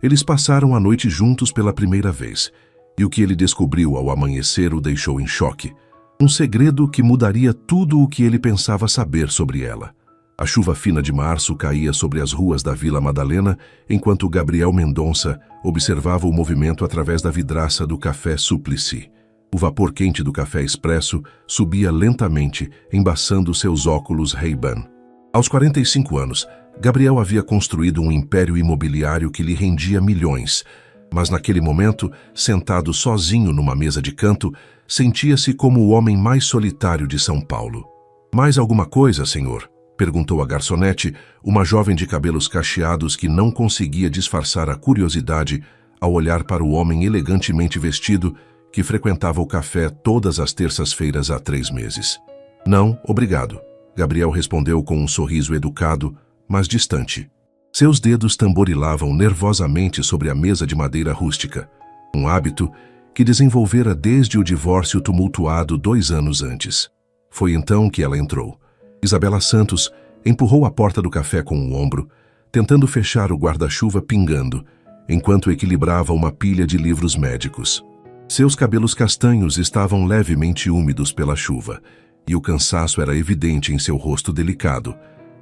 Eles passaram a noite juntos pela primeira vez, e o que ele descobriu ao amanhecer o deixou em choque. Um segredo que mudaria tudo o que ele pensava saber sobre ela. A chuva fina de março caía sobre as ruas da Vila Madalena, enquanto Gabriel Mendonça observava o movimento através da vidraça do café Suplicy. O vapor quente do café expresso subia lentamente, embaçando seus óculos Ray-Ban. Aos 45 anos, Gabriel havia construído um império imobiliário que lhe rendia milhões, mas naquele momento, sentado sozinho numa mesa de canto, sentia-se como o homem mais solitário de São Paulo. "Mais alguma coisa, senhor?" perguntou a garçonete, uma jovem de cabelos cacheados que não conseguia disfarçar a curiosidade ao olhar para o homem elegantemente vestido que frequentava o café todas as terças-feiras há 3 meses. "Não, obrigado", Gabriel respondeu com um sorriso educado, mas distante. Seus dedos tamborilavam nervosamente sobre a mesa de madeira rústica, um hábito que desenvolvera desde o divórcio tumultuado 2 anos antes. Foi então que ela entrou. Isabela Santos empurrou a porta do café com o ombro, tentando fechar o guarda-chuva pingando, enquanto equilibrava uma pilha de livros médicos. Seus cabelos castanhos estavam levemente úmidos pela chuva, e o cansaço era evidente em seu rosto delicado,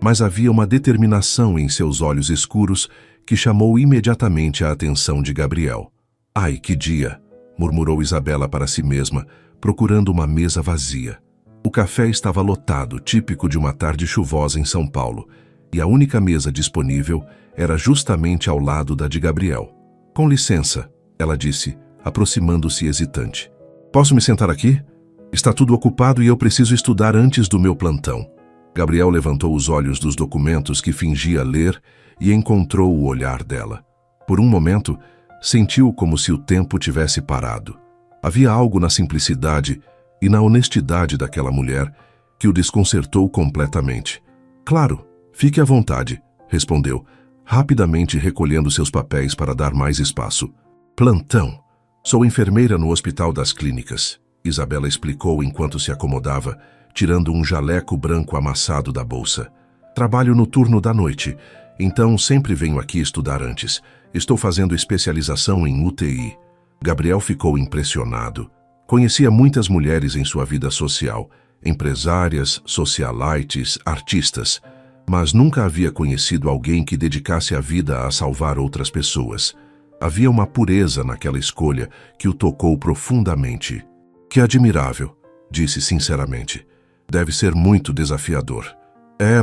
mas havia uma determinação em seus olhos escuros que chamou imediatamente a atenção de Gabriel. "Ai, que dia!" murmurou Isabela para si mesma, procurando uma mesa vazia. O café estava lotado, típico de uma tarde chuvosa em São Paulo, e a única mesa disponível era justamente ao lado da de Gabriel. "Com licença", ela disse, aproximando-se hesitante. "Posso me sentar aqui? Está tudo ocupado e eu preciso estudar antes do meu plantão." Gabriel levantou os olhos dos documentos que fingia ler e encontrou o olhar dela. Por um momento, sentiu como se o tempo tivesse parado. Havia algo na simplicidade e na honestidade daquela mulher que o desconcertou completamente. "Claro, fique à vontade", respondeu, rapidamente recolhendo seus papéis para dar mais espaço. "Plantão. Sou enfermeira no Hospital das Clínicas", Isabela explicou enquanto se acomodava, tirando um jaleco branco amassado da bolsa. "Trabalho no turno da noite, então sempre venho aqui estudar antes. Estou fazendo especialização em UTI." Gabriel ficou impressionado. Conhecia muitas mulheres em sua vida social, empresárias, socialites, artistas, mas nunca havia conhecido alguém que dedicasse a vida a salvar outras pessoas. Havia uma pureza naquela escolha que o tocou profundamente. "Que admirável", disse sinceramente. "Deve ser muito desafiador."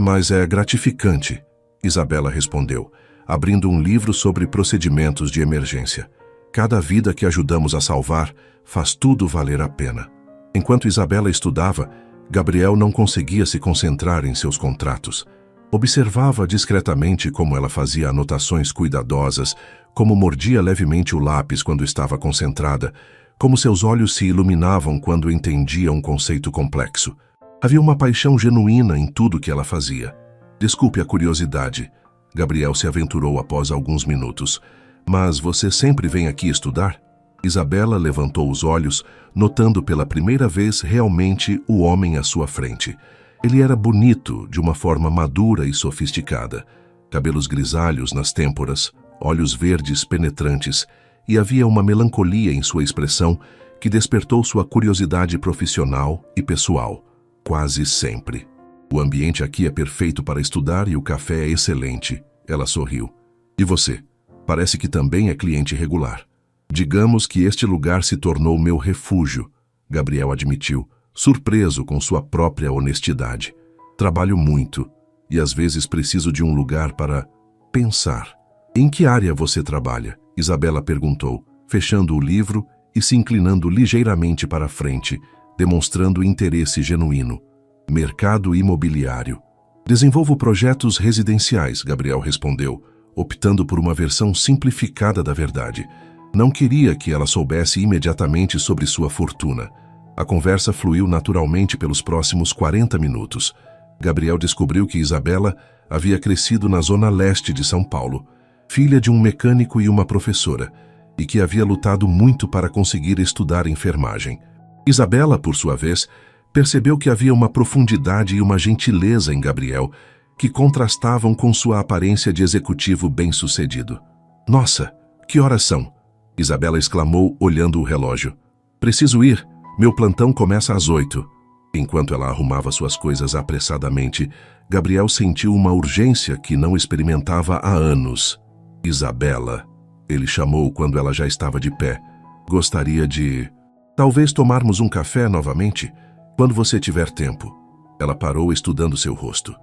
Mas é gratificante", Isabela respondeu, abrindo um livro sobre procedimentos de emergência. "Cada vida que ajudamos a salvar faz tudo valer a pena." Enquanto Isabela estudava, Gabriel não conseguia se concentrar em seus contratos. Observava discretamente como ela fazia anotações cuidadosas, como mordia levemente o lápis quando estava concentrada, como seus olhos se iluminavam quando entendia um conceito complexo. Havia uma paixão genuína em tudo que ela fazia. "Desculpe a curiosidade", Gabriel se aventurou após alguns minutos. "Mas você sempre vem aqui estudar?" Isabela levantou os olhos, notando pela primeira vez realmente o homem à sua frente. Ele era bonito, de uma forma madura e sofisticada. Cabelos grisalhos nas têmporas, olhos verdes penetrantes, e havia uma melancolia em sua expressão que despertou sua curiosidade profissional e pessoal. "Quase sempre. O ambiente aqui é perfeito para estudar e o café é excelente", ela sorriu. "E você? Parece que também é cliente regular." "Digamos que este lugar se tornou meu refúgio", Gabriel admitiu, surpreso com sua própria honestidade. "Trabalho muito e às vezes preciso de um lugar para pensar." "Em que área você trabalha?" Isabela perguntou, fechando o livro e se inclinando ligeiramente para a frente, demonstrando interesse genuíno. "Mercado imobiliário." "Desenvolvo projetos residenciais", Gabriel respondeu, optando por uma versão simplificada da verdade. Não queria que ela soubesse imediatamente sobre sua fortuna. A conversa fluiu naturalmente pelos próximos 40 minutos. Gabriel descobriu que Isabela havia crescido na zona leste de São Paulo, filha de um mecânico e uma professora, e que havia lutado muito para conseguir estudar enfermagem. Isabela, por sua vez, percebeu que havia uma profundidade e uma gentileza em Gabriel que contrastavam com sua aparência de executivo bem-sucedido. "Nossa", Que horas são? Isabela exclamou, olhando o relógio. Preciso ir. Meu plantão começa às 8. Enquanto ela arrumava suas coisas apressadamente, Gabriel sentiu uma urgência que não experimentava há anos. Isabela, ele chamou quando ela já estava de pé. Gostaria de... Talvez tomarmos um café novamente? Quando você tiver tempo. Ela parou estudando seu rosto.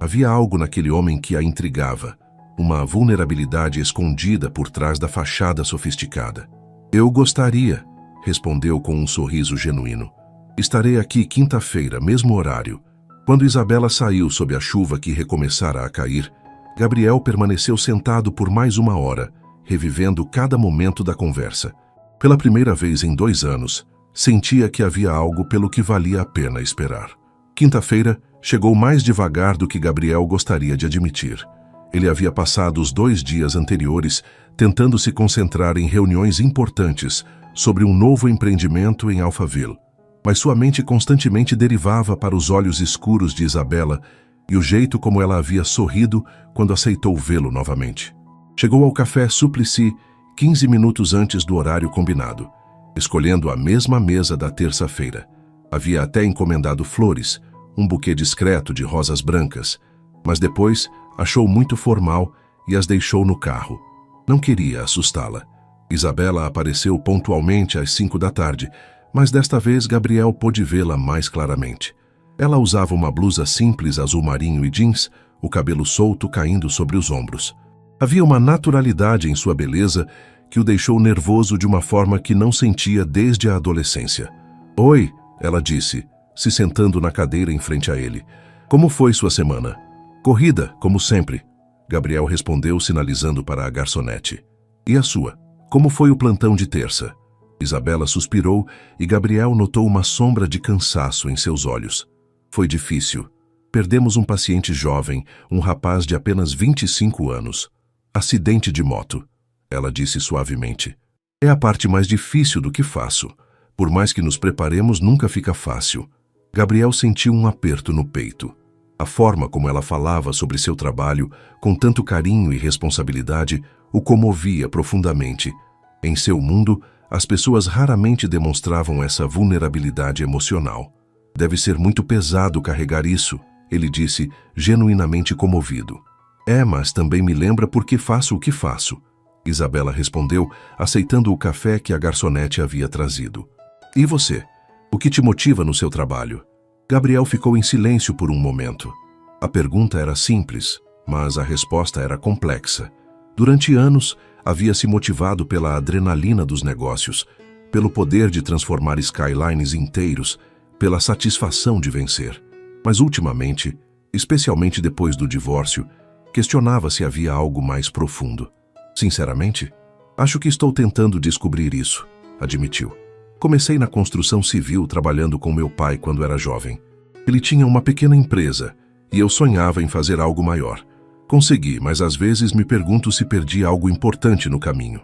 Havia algo naquele homem que a intrigava. Uma vulnerabilidade escondida por trás da fachada sofisticada. Eu gostaria, respondeu com um sorriso genuíno. Estarei aqui quinta-feira, mesmo horário. Quando Isabela saiu sob a chuva que recomeçara a cair, Gabriel permaneceu sentado por mais uma hora, revivendo cada momento da conversa. Pela primeira vez em 2 anos, sentia que havia algo pelo que valia a pena esperar. Quinta-feira chegou mais devagar do que Gabriel gostaria de admitir. Ele havia passado os 2 dias anteriores tentando se concentrar em reuniões importantes sobre um novo empreendimento em Alphaville, mas sua mente constantemente derivava para os olhos escuros de Isabela e o jeito como ela havia sorrido quando aceitou vê-lo novamente. Chegou ao café Suplicy 15 minutos antes do horário combinado, escolhendo a mesma mesa da terça-feira. Havia até encomendado flores, um buquê discreto de rosas brancas, mas depois achou muito formal e as deixou no carro. Não queria assustá-la. Isabela apareceu pontualmente às 5 da tarde, mas desta vez Gabriel pôde vê-la mais claramente. Ela usava uma blusa simples azul marinho e jeans, o cabelo solto caindo sobre os ombros. Havia uma naturalidade em sua beleza que o deixou nervoso de uma forma que não sentia desde a adolescência. Oi, ela disse, se sentando na cadeira em frente a ele. Como foi sua semana? Corrida, como sempre. Gabriel respondeu, sinalizando para a garçonete. E a sua? Como foi o plantão de terça? Isabela suspirou e Gabriel notou uma sombra de cansaço em seus olhos. Foi difícil. Perdemos um paciente jovem, um rapaz de apenas 25 anos. Acidente de moto, ela disse suavemente. É a parte mais difícil do que faço. Por mais que nos preparemos, nunca fica fácil. Gabriel sentiu um aperto no peito. A forma como ela falava sobre seu trabalho, com tanto carinho e responsabilidade, o comovia profundamente. Em seu mundo, as pessoas raramente demonstravam essa vulnerabilidade emocional. Deve ser muito pesado carregar isso, ele disse, genuinamente comovido. É, mas também me lembra por que faço o que faço. Isabela respondeu, aceitando o café que a garçonete havia trazido. E você? O que te motiva no seu trabalho? Gabriel ficou em silêncio por um momento. A pergunta era simples, mas a resposta era complexa. Durante anos, havia se motivado pela adrenalina dos negócios, pelo poder de transformar skylines inteiros, pela satisfação de vencer. Mas ultimamente, especialmente depois do divórcio, questionava se havia algo mais profundo. Sinceramente, acho que estou tentando descobrir isso, admitiu. Comecei na construção civil trabalhando com meu pai quando era jovem. Ele tinha uma pequena empresa e eu sonhava em fazer algo maior. Consegui, mas às vezes me pergunto se perdi algo importante no caminho.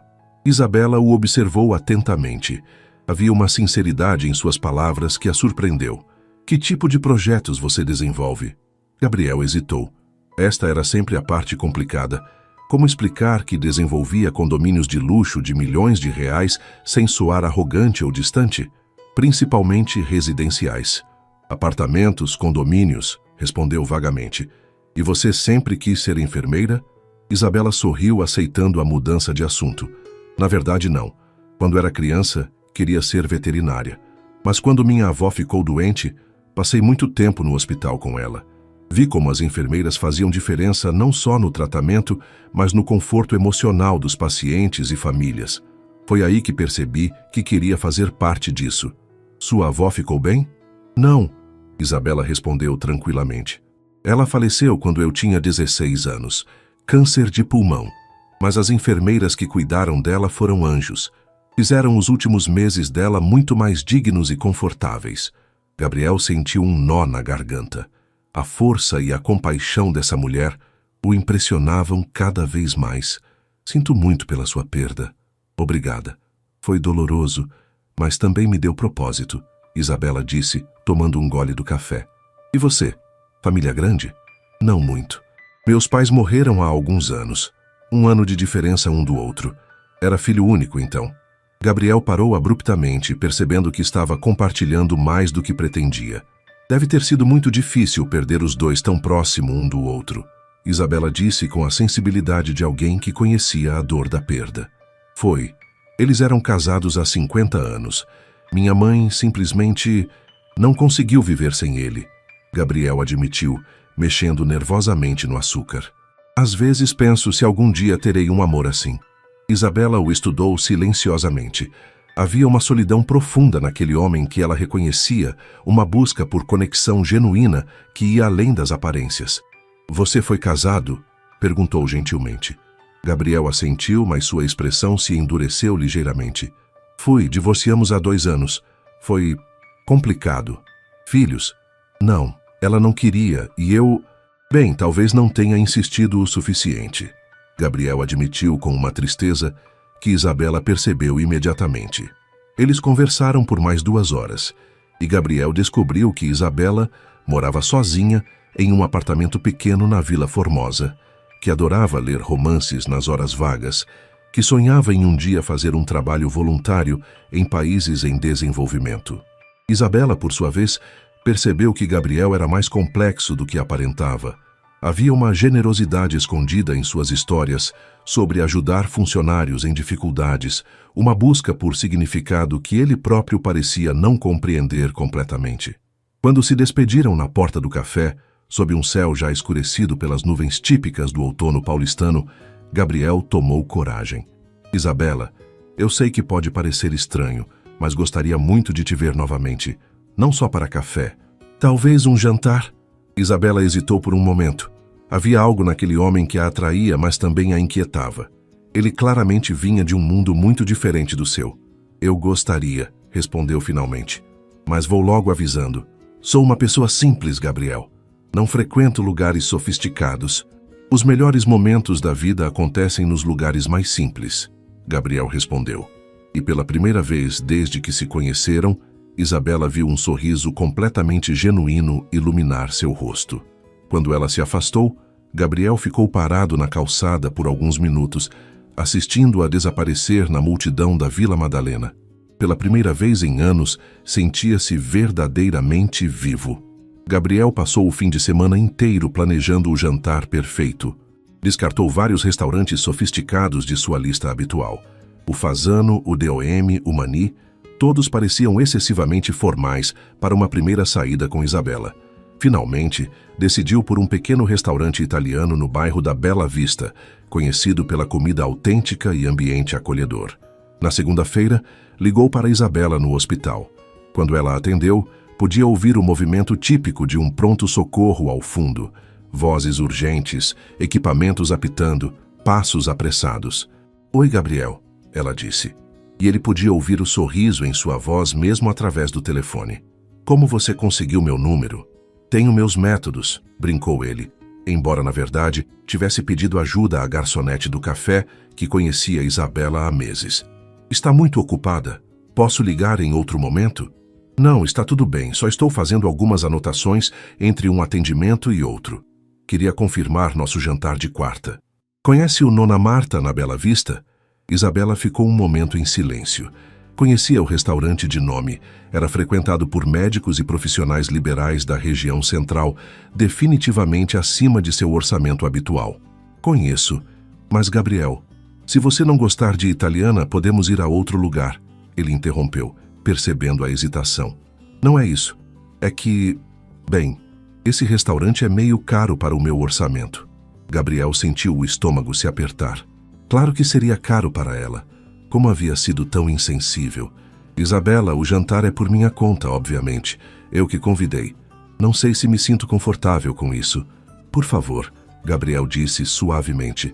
Isabela o observou atentamente. Havia uma sinceridade em suas palavras que a surpreendeu. Que tipo de projetos você desenvolve? Gabriel hesitou. Esta era sempre a parte complicada. Como explicar que desenvolvia condomínios de luxo de milhões de reais sem soar arrogante ou distante? Principalmente residenciais. Apartamentos, condomínios, respondeu vagamente. E você sempre quis ser enfermeira? Isabela sorriu, aceitando a mudança de assunto. Na verdade, não. Quando era criança, queria ser veterinária. Mas quando minha avó ficou doente, passei muito tempo no hospital com ela. Vi como as enfermeiras faziam diferença não só no tratamento, mas no conforto emocional dos pacientes e famílias. Foi aí que percebi que queria fazer parte disso. Sua avó ficou bem? Não, Isabela respondeu tranquilamente. Ela faleceu quando eu tinha 16 anos. Câncer de pulmão. Mas as enfermeiras que cuidaram dela foram anjos. Fizeram os últimos meses dela muito mais dignos e confortáveis. Gabriel sentiu um nó na garganta. A força e a compaixão dessa mulher o impressionavam cada vez mais. Sinto muito pela sua perda. Obrigada. Foi doloroso, mas também me deu propósito, Isabela disse, tomando um gole do café. E você? Família grande? Não muito. Meus pais morreram há alguns anos. 1 ano de diferença um do outro. Era filho único, então. Gabriel parou abruptamente, percebendo que estava compartilhando mais do que pretendia. Deve ter sido muito difícil perder os dois tão próximo um do outro. Isabela disse com a sensibilidade de alguém que conhecia a dor da perda. Foi. Eles eram casados há 50 anos. Minha mãe simplesmente não conseguiu viver sem ele. Gabriel admitiu, mexendo nervosamente no açúcar. Às vezes penso se algum dia terei um amor assim. Isabela o estudou silenciosamente. Havia uma solidão profunda naquele homem que ela reconhecia, uma busca por conexão genuína que ia além das aparências. Você foi casado? Perguntou gentilmente. Gabriel assentiu, mas sua expressão se endureceu ligeiramente. Fui, divorciamos há 2 anos. Foi complicado. Filhos? Não, ela não queria e eu... Bem, talvez não tenha insistido o suficiente. Gabriel admitiu com uma tristeza que Isabela percebeu imediatamente. Eles conversaram por mais 2 horas e Gabriel descobriu que Isabela morava sozinha em um apartamento pequeno na Vila Formosa, que adorava ler romances nas horas vagas, que sonhava em um dia fazer um trabalho voluntário em países em desenvolvimento. Isabela, por sua vez, percebeu que Gabriel era mais complexo do que aparentava. Havia uma generosidade escondida em suas histórias sobre ajudar funcionários em dificuldades, uma busca por significado que ele próprio parecia não compreender completamente. Quando se despediram na porta do café, sob um céu já escurecido pelas nuvens típicas do outono paulistano, Gabriel tomou coragem. Isabela, eu sei que pode parecer estranho, mas gostaria muito de te ver novamente. Não só para café. Talvez um jantar? Isabela hesitou por um momento. Havia algo naquele homem que a atraía, mas também a inquietava. Ele claramente vinha de um mundo muito diferente do seu. Eu gostaria, respondeu finalmente. Mas vou logo avisando. Sou uma pessoa simples, Gabriel. Não frequento lugares sofisticados. Os melhores momentos da vida acontecem nos lugares mais simples, Gabriel respondeu. E pela primeira vez desde que se conheceram, Isabela viu um sorriso completamente genuíno iluminar seu rosto. Quando ela se afastou, Gabriel ficou parado na calçada por alguns minutos, assistindo-a desaparecer na multidão da Vila Madalena. Pela primeira vez em anos, sentia-se verdadeiramente vivo. Gabriel passou o fim de semana inteiro planejando o jantar perfeito. Descartou vários restaurantes sofisticados de sua lista habitual. O Fasano, o DOM, o Mani, todos pareciam excessivamente formais para uma primeira saída com Isabela. Finalmente, decidiu por um pequeno restaurante italiano no bairro da Bela Vista, conhecido pela comida autêntica e ambiente acolhedor. Na segunda-feira, ligou para Isabela no hospital. Quando ela atendeu, podia ouvir o movimento típico de um pronto-socorro ao fundo. Vozes urgentes, equipamentos apitando, passos apressados. Oi, Gabriel, ela disse. E ele podia ouvir o sorriso em sua voz mesmo através do telefone. Como você conseguiu meu número? Tenho meus métodos, brincou ele, embora na verdade tivesse pedido ajuda à garçonete do café que conhecia Isabela há meses. Está muito ocupada? Posso ligar em outro momento? Não, está tudo bem, só estou fazendo algumas anotações entre um atendimento e outro. Queria confirmar nosso jantar de quarta. Conhece o Nona Marta na Bela Vista? Isabela ficou um momento em silêncio. Conhecia o restaurante de nome. Era frequentado por médicos e profissionais liberais da região central, definitivamente acima de seu orçamento habitual. Conheço. Mas, Gabriel, se você não gostar de italiana, podemos ir a outro lugar. Ele interrompeu, percebendo a hesitação. Não é isso. É que... Bem, esse restaurante é meio caro para o meu orçamento. Gabriel sentiu o estômago se apertar. Claro que seria caro para ela. Como havia sido tão insensível. Isabela, o jantar é por minha conta, obviamente. Eu que convidei. Não sei se me sinto confortável com isso. Por favor, Gabriel disse suavemente.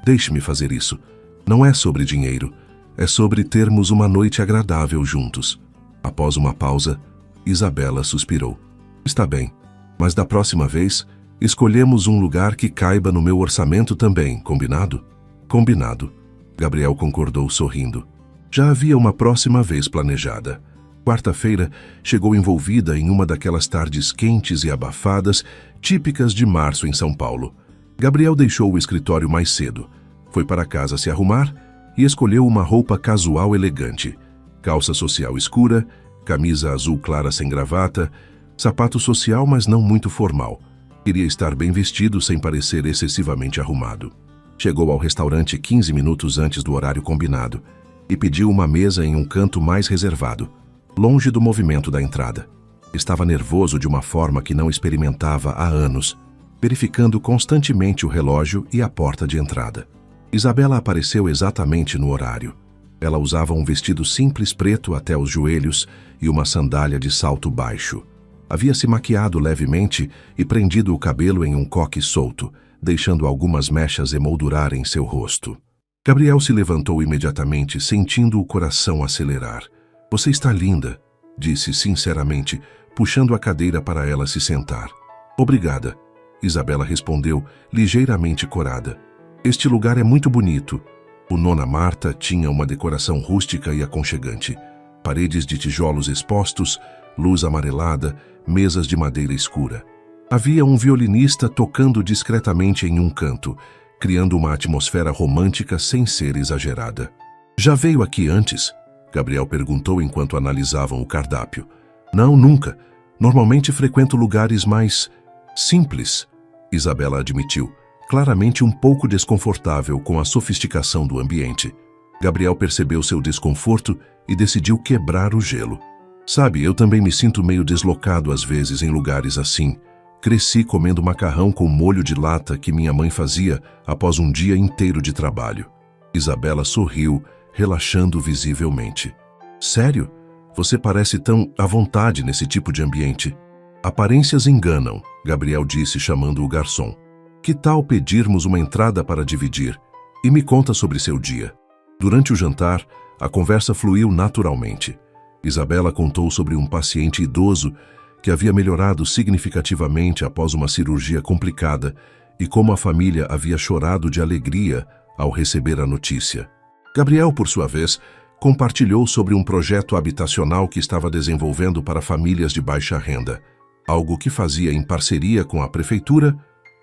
Deixe-me fazer isso. Não é sobre dinheiro. É sobre termos uma noite agradável juntos. Após uma pausa, Isabela suspirou. Está bem, mas da próxima vez, escolhemos um lugar que caiba no meu orçamento também, combinado? Combinado. Gabriel concordou sorrindo. Já havia uma próxima vez planejada. Quarta-feira, chegou envolvida em uma daquelas tardes quentes e abafadas, típicas de março em São Paulo. Gabriel deixou o escritório mais cedo. Foi para casa se arrumar e escolheu uma roupa casual elegante. Calça social escura, camisa azul clara sem gravata, sapato social mas não muito formal. Queria estar bem vestido sem parecer excessivamente arrumado. Chegou ao restaurante 15 minutos antes do horário combinado e pediu uma mesa em um canto mais reservado, longe do movimento da entrada. Estava nervoso de uma forma que não experimentava há anos, verificando constantemente o relógio e a porta de entrada. Isabela apareceu exatamente no horário. Ela usava um vestido simples preto até os joelhos e uma sandália de salto baixo. Havia se maquiado levemente e prendido o cabelo em um coque solto, deixando algumas mechas emoldurarem seu rosto. Gabriel se levantou imediatamente, sentindo o coração acelerar. "Você está linda", disse sinceramente, puxando a cadeira para ela se sentar. "Obrigada", Isabela respondeu, ligeiramente corada. "Este lugar é muito bonito." O Nona Marta tinha uma decoração rústica e aconchegante. Paredes de tijolos expostos, luz amarelada, mesas de madeira escura. Havia um violinista tocando discretamente em um canto, criando uma atmosfera romântica sem ser exagerada. "Já veio aqui antes?" Gabriel perguntou enquanto analisavam o cardápio. "Não, nunca. Normalmente frequento lugares mais simples", Isabela admitiu, claramente um pouco desconfortável com a sofisticação do ambiente. Gabriel percebeu seu desconforto e decidiu quebrar o gelo. "Sabe, eu também me sinto meio deslocado às vezes em lugares assim. Cresci comendo macarrão com molho de lata que minha mãe fazia após um dia inteiro de trabalho." Isabela sorriu, relaxando visivelmente. "Sério? Você parece tão à vontade nesse tipo de ambiente." "Aparências enganam", Gabriel disse chamando o garçom. "Que tal pedirmos uma entrada para dividir? E me conta sobre seu dia." Durante o jantar, a conversa fluiu naturalmente. Isabela contou sobre um paciente idoso que havia melhorado significativamente após uma cirurgia complicada e como a família havia chorado de alegria ao receber a notícia. Gabriel, por sua vez, compartilhou sobre um projeto habitacional que estava desenvolvendo para famílias de baixa renda, algo que fazia em parceria com a prefeitura,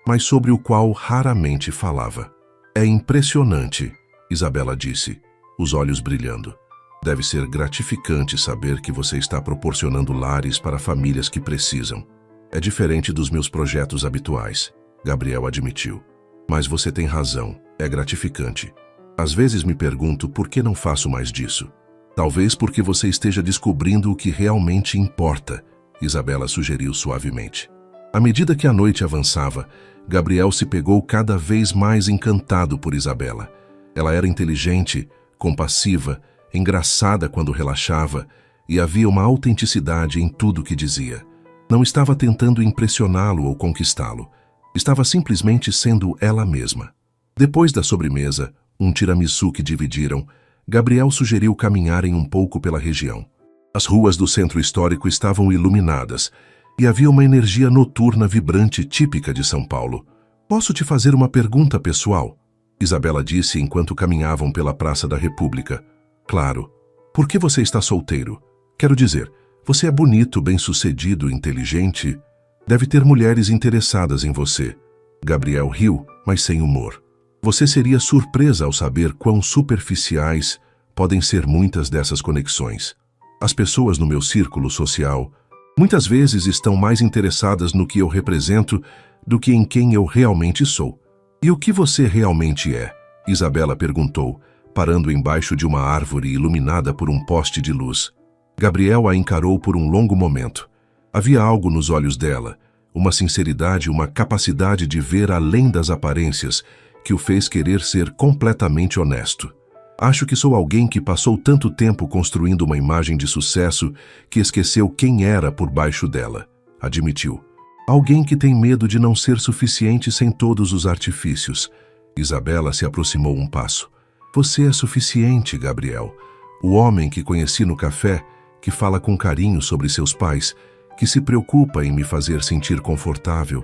mas sobre o qual raramente falava. "É impressionante", Isabela disse, os olhos brilhando. "Deve ser gratificante saber que você está proporcionando lares para famílias que precisam." "É diferente dos meus projetos habituais", Gabriel admitiu. "Mas você tem razão, é gratificante. Às vezes me pergunto por que não faço mais disso." "Talvez porque você esteja descobrindo o que realmente importa", Isabela sugeriu suavemente. À medida que a noite avançava, Gabriel se pegou cada vez mais encantado por Isabela. Ela era inteligente, compassiva, engraçada quando relaxava, e havia uma autenticidade em tudo que dizia. Não estava tentando impressioná-lo ou conquistá-lo. Estava simplesmente sendo ela mesma. Depois da sobremesa, um tiramisu que dividiram, Gabriel sugeriu caminharem um pouco pela região. As ruas do centro histórico estavam iluminadas e havia uma energia noturna vibrante típica de São Paulo. "Posso te fazer uma pergunta pessoal?", Isabela disse enquanto caminhavam pela Praça da República. "Claro. Por que você está solteiro? Quero dizer, você é bonito, bem-sucedido, inteligente. Deve ter mulheres interessadas em você." Gabriel riu, mas sem humor. "Você seria surpresa ao saber quão superficiais podem ser muitas dessas conexões. As pessoas no meu círculo social muitas vezes estão mais interessadas no que eu represento do que em quem eu realmente sou." "E o que você realmente é?", Isabela perguntou, parando embaixo de uma árvore iluminada por um poste de luz. Gabriel a encarou por um longo momento. Havia algo nos olhos dela, uma sinceridade, uma capacidade de ver além das aparências, que o fez querer ser completamente honesto. "Acho que sou alguém que passou tanto tempo construindo uma imagem de sucesso que esqueceu quem era por baixo dela", admitiu. "Alguém que tem medo de não ser suficiente sem todos os artifícios." Isabela se aproximou um passo. "Você é suficiente, Gabriel. O homem que conheci no café, que fala com carinho sobre seus pais, que se preocupa em me fazer sentir confortável,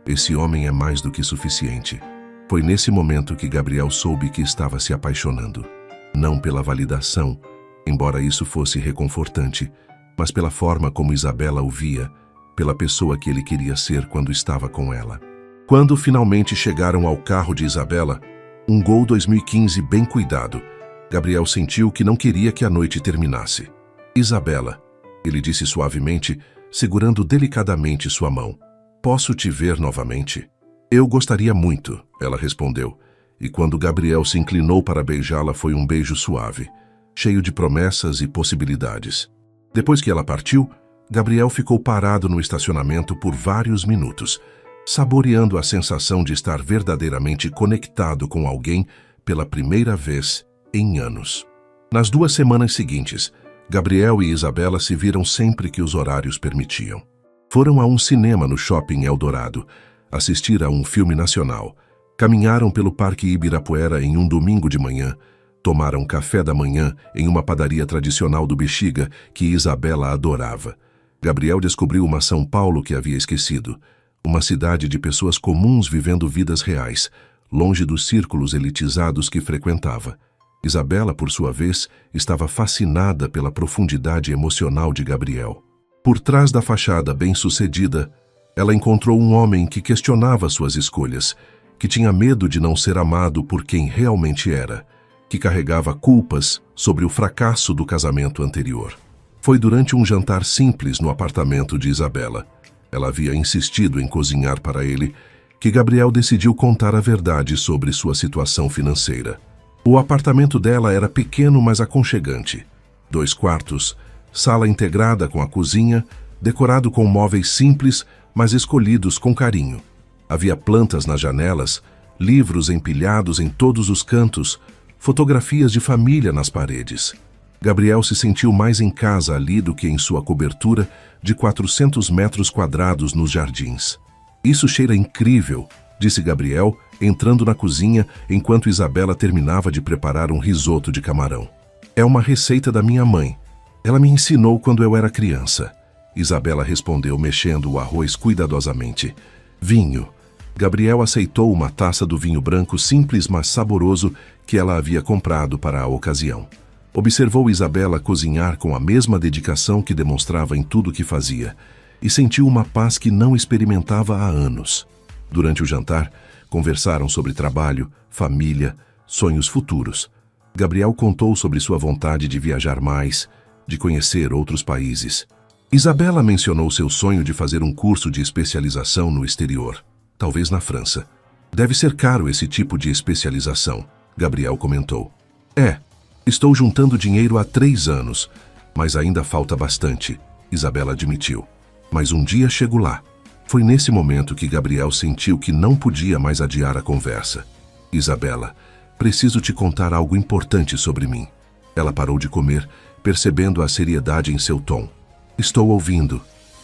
esse homem é mais do que suficiente." Foi nesse momento que Gabriel soube que estava se apaixonando. Não pela validação, embora isso fosse reconfortante, mas pela forma como Isabela o via, pela pessoa que ele queria ser quando estava com ela. Quando finalmente chegaram ao carro de Isabela, um Gol 2015 bem cuidado, Gabriel sentiu que não queria que a noite terminasse. Isabela, ele disse suavemente, segurando delicadamente sua mão. Posso te ver novamente? Eu gostaria muito, ela respondeu, e quando Gabriel se inclinou para beijá-la foi um beijo suave, cheio de promessas e possibilidades. Depois que ela partiu, Gabriel ficou parado no estacionamento por vários minutos, saboreando a sensação de estar verdadeiramente conectado com alguém pela primeira vez em anos. Nas 2 semanas seguintes, Gabriel e Isabela se viram sempre que os horários permitiam. Foram a um cinema no Shopping Eldorado, assistir a um filme nacional, caminharam pelo Parque Ibirapuera em um domingo de manhã, tomaram café da manhã em uma padaria tradicional do Bexiga que Isabela adorava. Gabriel descobriu uma São Paulo que havia esquecido, uma cidade de pessoas comuns vivendo vidas reais, longe dos círculos elitizados que frequentava. Isabela, por sua vez, estava fascinada pela profundidade emocional de Gabriel. Por trás da fachada bem-sucedida, ela encontrou um homem que questionava suas escolhas, que tinha medo de não ser amado por quem realmente era, que carregava culpas sobre o fracasso do casamento anterior. Foi durante um jantar simples no apartamento de Isabela, ela havia insistido em cozinhar para ele, que Gabriel decidiu contar a verdade sobre sua situação financeira. O apartamento dela era pequeno, mas aconchegante. 2 quartos, sala integrada com a cozinha, decorado com móveis simples, mas escolhidos com carinho. Havia plantas nas janelas, livros empilhados em todos os cantos, fotografias de família nas paredes. Gabriel se sentiu mais em casa ali do que em sua cobertura de 400 metros quadrados nos jardins. Isso cheira incrível, disse Gabriel, entrando na cozinha enquanto Isabela terminava de preparar um risoto de camarão. É uma receita da minha mãe. Ela me ensinou quando eu era criança. Isabela respondeu, mexendo o arroz cuidadosamente. Vinho. Gabriel aceitou uma taça do vinho branco simples, mas saboroso que ela havia comprado para a ocasião. Observou Isabela cozinhar com a mesma dedicação que demonstrava em tudo que fazia, e sentiu uma paz que não experimentava há anos. Durante o jantar, conversaram sobre trabalho, família, sonhos futuros. Gabriel contou sobre sua vontade de viajar mais, de conhecer outros países. Isabela mencionou seu sonho de fazer um curso de especialização no exterior, talvez na França. Deve ser caro esse tipo de especialização, Gabriel comentou. Estou juntando dinheiro há 3 anos, mas ainda falta bastante, Isabela admitiu. Mas um dia chego lá. Foi nesse momento que Gabriel sentiu que não podia mais adiar a conversa. Isabela, preciso te contar algo importante sobre mim. Ela parou de comer, percebendo a seriedade em seu tom. Estou ouvindo.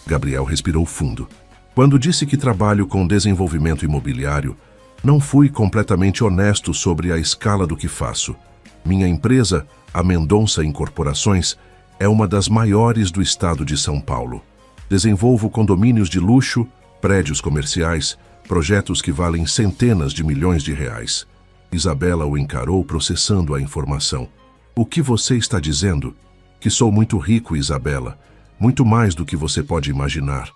Gabriel respirou fundo. Quando disse que trabalho com desenvolvimento imobiliário, não fui completamente honesto sobre a escala do que faço. Minha empresa, a Mendonça Incorporações, é uma das maiores do estado de São Paulo. Desenvolvo condomínios de luxo, prédios comerciais, projetos que valem centenas de milhões de reais. Isabela o encarou, processando a informação. O que você está dizendo? Que sou muito rico, Isabela. Muito mais do que você pode imaginar.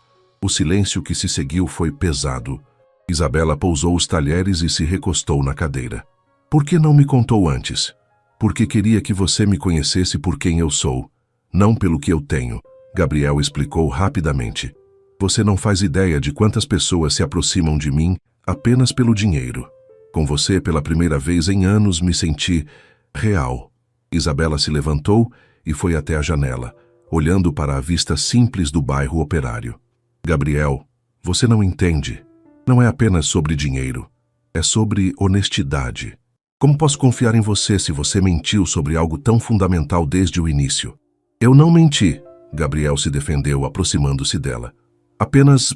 O silêncio que se seguiu foi pesado. Isabela pousou os talheres e se recostou na cadeira. Por que não me contou antes? Porque queria que você me conhecesse por quem eu sou, não pelo que eu tenho, Gabriel explicou rapidamente. Você não faz ideia de quantas pessoas se aproximam de mim apenas pelo dinheiro. Com você, pela primeira vez em anos, me senti real. Isabela se levantou e foi até a janela, olhando para a vista simples do bairro operário. Gabriel, você não entende. Não é apenas sobre dinheiro. É sobre honestidade. Como posso confiar em você se você mentiu sobre algo tão fundamental desde o início? Eu não menti, Gabriel se defendeu, aproximando-se dela. Apenas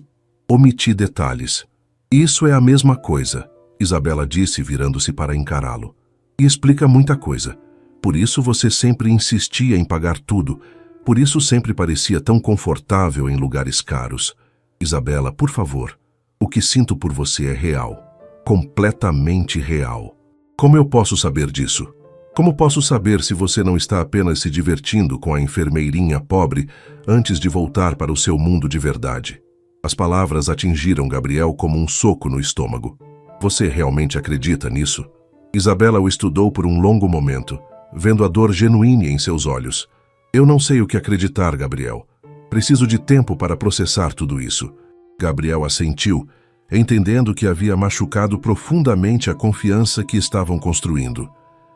omiti detalhes. Isso é a mesma coisa, Isabela disse, virando-se para encará-lo. E explica muita coisa. Por isso você sempre insistia em pagar tudo. Por isso sempre parecia tão confortável em lugares caros. Isabela, por favor, o que sinto por você é real. Completamente real. Como eu posso saber disso? Como posso saber se você não está apenas se divertindo com a enfermeirinha pobre antes de voltar para o seu mundo de verdade? As palavras atingiram Gabriel como um soco no estômago. Você realmente acredita nisso? Isabela o estudou por um longo momento, vendo a dor genuína em seus olhos. Eu não sei o que acreditar, Gabriel. Preciso de tempo para processar tudo isso. Gabriel assentiu, entendendo que havia machucado profundamente a confiança que estavam construindo.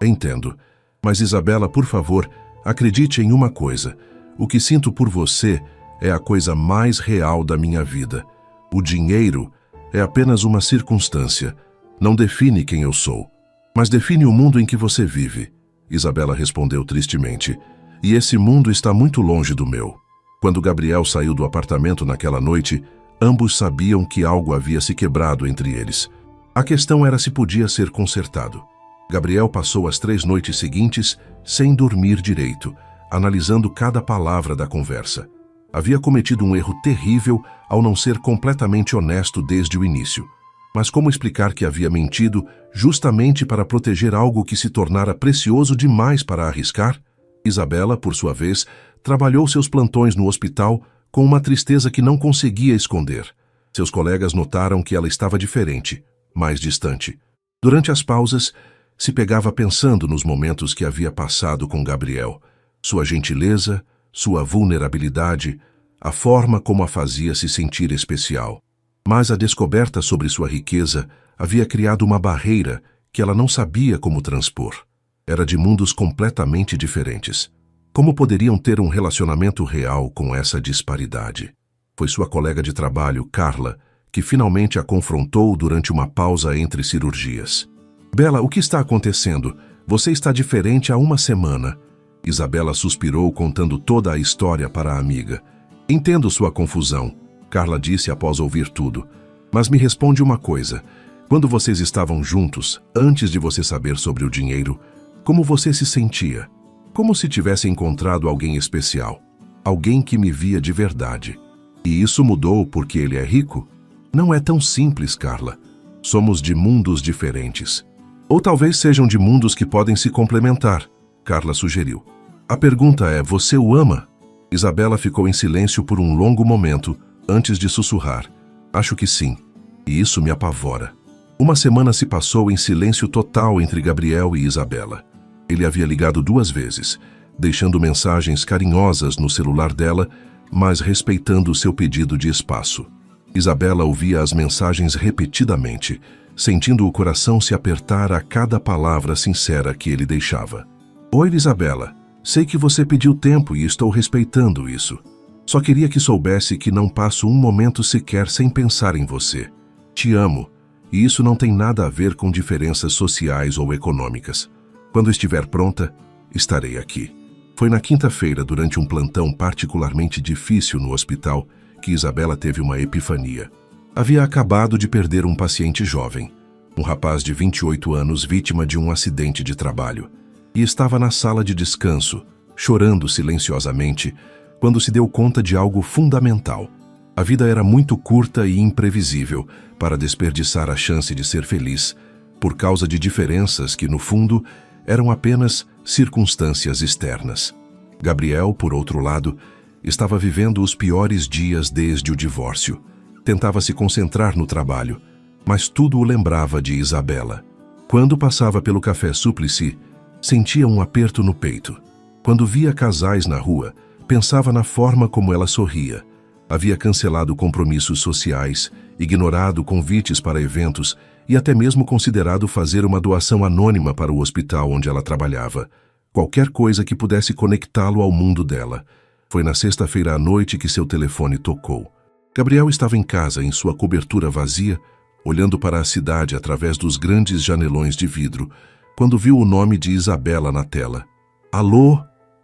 Entendo. Mas Isabela, por favor, acredite em uma coisa. O que sinto por você é a coisa mais real da minha vida. O dinheiro é apenas uma circunstância. Não define quem eu sou, mas define o mundo em que você vive. Isabela respondeu tristemente. E esse mundo está muito longe do meu. Quando Gabriel saiu do apartamento naquela noite, ambos sabiam que algo havia se quebrado entre eles. A questão era se podia ser consertado. Gabriel passou as 3 noites seguintes sem dormir direito, analisando cada palavra da conversa. Havia cometido um erro terrível ao não ser completamente honesto desde o início. Mas como explicar que havia mentido justamente para proteger algo que se tornara precioso demais para arriscar? Isabela, por sua vez, trabalhou seus plantões no hospital com uma tristeza que não conseguia esconder. Seus colegas notaram que ela estava diferente, mais distante. Durante as pausas, se pegava pensando nos momentos que havia passado com Gabriel. Sua gentileza, sua vulnerabilidade, a forma como a fazia se sentir especial. Mas a descoberta sobre sua riqueza havia criado uma barreira que ela não sabia como transpor. Era de mundos completamente diferentes. Como poderiam ter um relacionamento real com essa disparidade? Foi sua colega de trabalho, Carla, que finalmente a confrontou durante uma pausa entre cirurgias. Bela, o que está acontecendo? Você está diferente há uma semana. Isabela suspirou, contando toda a história para a amiga. Entendo sua confusão, Carla disse após ouvir tudo. Mas me responde uma coisa. Quando vocês estavam juntos, antes de você saber sobre o dinheiro, como você se sentia? Como se tivesse encontrado alguém especial. Alguém que me via de verdade. E isso mudou porque ele é rico? Não é tão simples, Carla. Somos de mundos diferentes. Ou talvez sejam de mundos que podem se complementar, Carla sugeriu. A pergunta é, você o ama? Isabela ficou em silêncio por um longo momento, antes de sussurrar. Acho que sim. E isso me apavora. Uma semana se passou em silêncio total entre Gabriel e Isabela. Ele havia ligado 2 vezes, deixando mensagens carinhosas no celular dela, mas respeitando seu pedido de espaço. Isabela ouvia as mensagens repetidamente, sentindo o coração se apertar a cada palavra sincera que ele deixava. Oi, Isabela. Sei que você pediu tempo e estou respeitando isso. Só queria que soubesse que não passo um momento sequer sem pensar em você. Te amo, e isso não tem nada a ver com diferenças sociais ou econômicas. Quando estiver pronta, estarei aqui. Foi na quinta-feira, durante um plantão particularmente difícil no hospital, que Isabela teve uma epifania. Havia acabado de perder um paciente jovem, um rapaz de 28 anos vítima de um acidente de trabalho, e estava na sala de descanso, chorando silenciosamente, quando se deu conta de algo fundamental. A vida era muito curta e imprevisível para desperdiçar a chance de ser feliz, por causa de diferenças que, no fundo, eram apenas circunstâncias externas. Gabriel, por outro lado, estava vivendo os piores dias desde o divórcio. Tentava se concentrar no trabalho, mas tudo o lembrava de Isabela. Quando passava pelo Café Súplice, sentia um aperto no peito. Quando via casais na rua, pensava na forma como ela sorria. Havia cancelado compromissos sociais, ignorado convites para eventos e até mesmo considerado fazer uma doação anônima para o hospital onde ela trabalhava. Qualquer coisa que pudesse conectá-lo ao mundo dela. Foi na sexta-feira à noite que seu telefone tocou. Gabriel estava em casa, em sua cobertura vazia, olhando para a cidade através dos grandes janelões de vidro, quando viu o nome de Isabela na tela. Alô?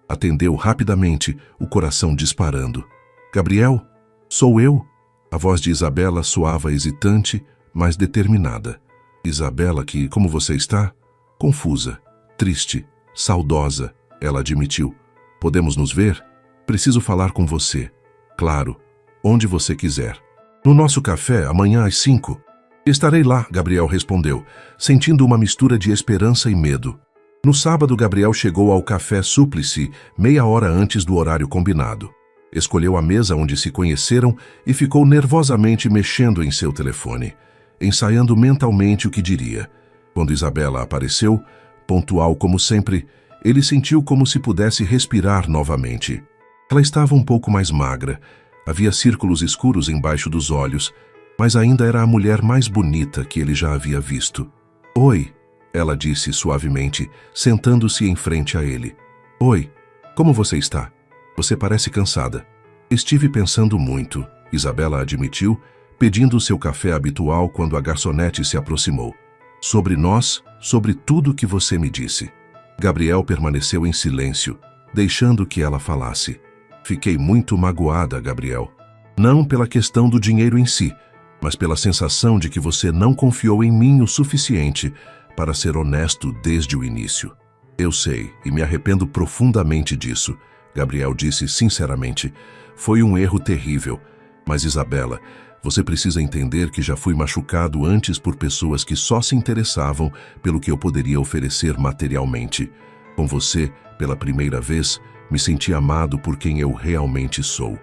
Atendeu rapidamente, o coração disparando. Gabriel? Sou eu? A voz de Isabela soava hesitante, mas determinada. Isabela, como você está? Confusa, triste, saudosa, ela admitiu. Podemos nos ver? Preciso falar com você. Claro, onde você quiser. No nosso café, amanhã às 5. Estarei lá, Gabriel respondeu, sentindo uma mistura de esperança e medo. No sábado, Gabriel chegou ao Café Súplice meia hora antes do horário combinado. Escolheu a mesa onde se conheceram e ficou nervosamente mexendo em seu telefone, ensaiando mentalmente o que diria. Quando Isabela apareceu, pontual como sempre, Ele sentiu como se pudesse respirar novamente. Ela estava um pouco mais magra, havia círculos escuros embaixo dos olhos, mas ainda era a mulher mais bonita que ele já havia visto. Oi, ela disse suavemente, sentando-se em frente a ele. Oi, como você está? Você parece cansada. Estive pensando muito, Isabela admitiu, pedindo seu café habitual quando a garçonete se aproximou. Sobre nós, sobre tudo que você me disse. Gabriel permaneceu em silêncio, deixando que ela falasse. Fiquei muito magoada, Gabriel. Não pela questão do dinheiro em si, mas pela sensação de que você não confiou em mim o suficiente para ser honesto desde o início. Eu sei, e me arrependo profundamente disso, Gabriel disse sinceramente. Foi um erro terrível, mas Isabela, você precisa entender que já fui machucado antes por pessoas que só se interessavam pelo que eu poderia oferecer materialmente. Com você, pela primeira vez, me senti amado por quem eu realmente sou.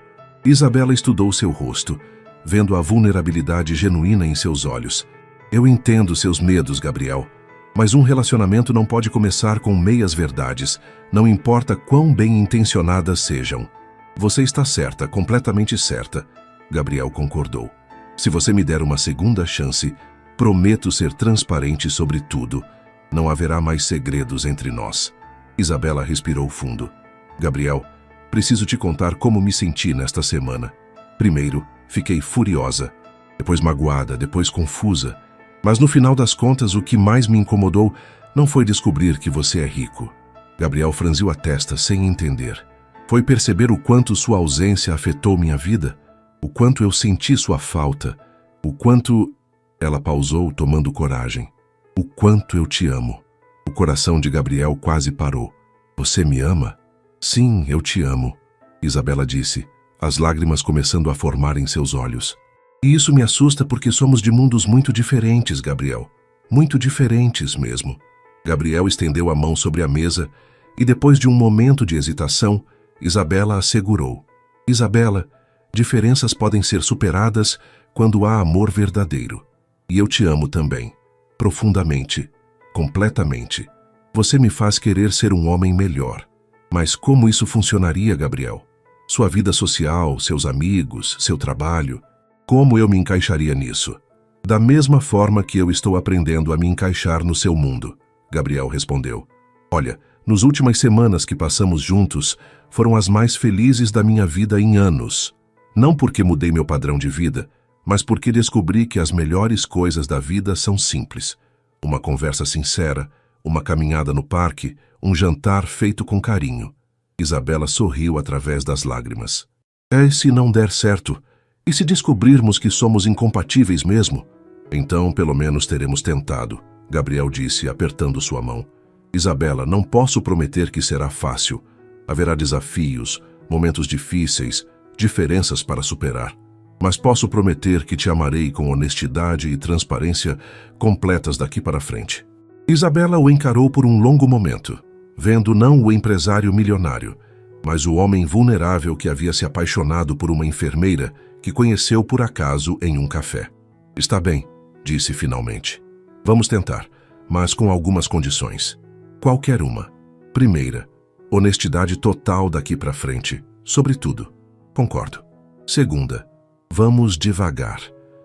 Isabela estudou seu rosto, vendo a vulnerabilidade genuína em seus olhos. Eu entendo seus medos, Gabriel, mas um relacionamento não pode começar com meias-verdades, não importa quão bem-intencionadas sejam. Você está certa, completamente certa. Gabriel concordou. Se você me der uma segunda chance, prometo ser transparente sobre tudo. Não haverá mais segredos entre nós. Isabela respirou fundo. Gabriel, preciso te contar como me senti nesta semana. Primeiro, fiquei furiosa, depois magoada, depois confusa. Mas no final das contas, o que mais me incomodou não foi descobrir que você é rico. Gabriel franziu a testa sem entender. Foi perceber o quanto sua ausência afetou minha vida? O quanto eu senti sua falta, o quanto... Ela pausou, tomando coragem. O quanto eu te amo. O coração de Gabriel quase parou. Você me ama? Sim, eu te amo, Isabela disse, as lágrimas começando a formar em seus olhos. E isso me assusta porque somos de mundos muito diferentes, Gabriel. Muito diferentes mesmo. Gabriel estendeu a mão sobre a mesa e depois de um momento de hesitação, Isabela assegurou. Isabela, diferenças podem ser superadas quando há amor verdadeiro. E eu te amo também. Profundamente. Completamente. Você me faz querer ser um homem melhor. Mas como isso funcionaria, Gabriel? Sua vida social, seus amigos, seu trabalho. Como eu me encaixaria nisso? Da mesma forma que eu estou aprendendo a me encaixar no seu mundo, Gabriel respondeu. Olha, nas últimas semanas que passamos juntos, foram as mais felizes da minha vida em anos. Não porque mudei meu padrão de vida, mas porque descobri que as melhores coisas da vida são simples. Uma conversa sincera, uma caminhada no parque, um jantar feito com carinho. Isabela sorriu através das lágrimas. E se não der certo? E se descobrirmos que somos incompatíveis mesmo? Então, pelo menos teremos tentado, Gabriel disse, apertando sua mão. Isabela, não posso prometer que será fácil. Haverá desafios, momentos difíceis, diferenças para superar. Mas posso prometer que te amarei com honestidade e transparência completas daqui para frente. Isabela o encarou por um longo momento, vendo não o empresário milionário, mas o homem vulnerável que havia se apaixonado por uma enfermeira que conheceu por acaso em um café. Está bem, disse finalmente. Vamos tentar, mas com algumas condições. Qualquer uma. Primeira, honestidade total daqui para frente, sobre tudo. Concordo. Segunda, vamos devagar.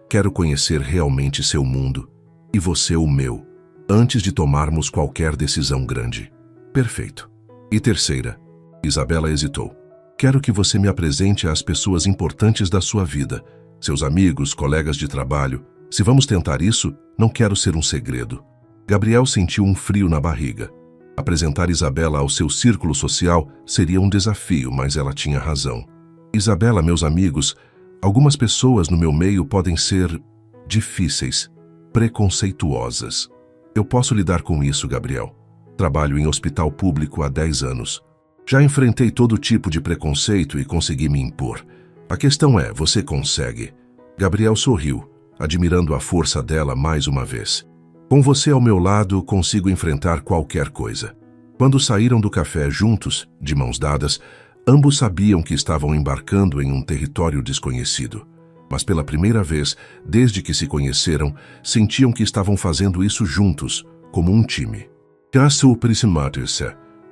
Quero conhecer realmente seu mundo, e você o meu, antes de tomarmos qualquer decisão grande. Perfeito. E terceira, Isabela hesitou. Quero que você me apresente às pessoas importantes da sua vida, seus amigos, colegas de trabalho. Se vamos tentar isso, não quero ser um segredo. Gabriel sentiu um frio na barriga. Apresentar Isabela ao seu círculo social seria um desafio, mas ela tinha razão. Isabela, meus amigos, algumas pessoas no meu meio podem ser difíceis, preconceituosas. Eu posso lidar com isso, Gabriel. Trabalho em hospital público há 10 anos. Já enfrentei todo tipo de preconceito e consegui me impor. A questão é, você consegue? Gabriel sorriu, admirando a força dela mais uma vez. Com você ao meu lado, consigo enfrentar qualquer coisa. Quando saíram do café juntos, de mãos dadas, ambos sabiam que estavam embarcando em um território desconhecido. Mas pela primeira vez, desde que se conheceram, sentiam que estavam fazendo isso juntos, como um time.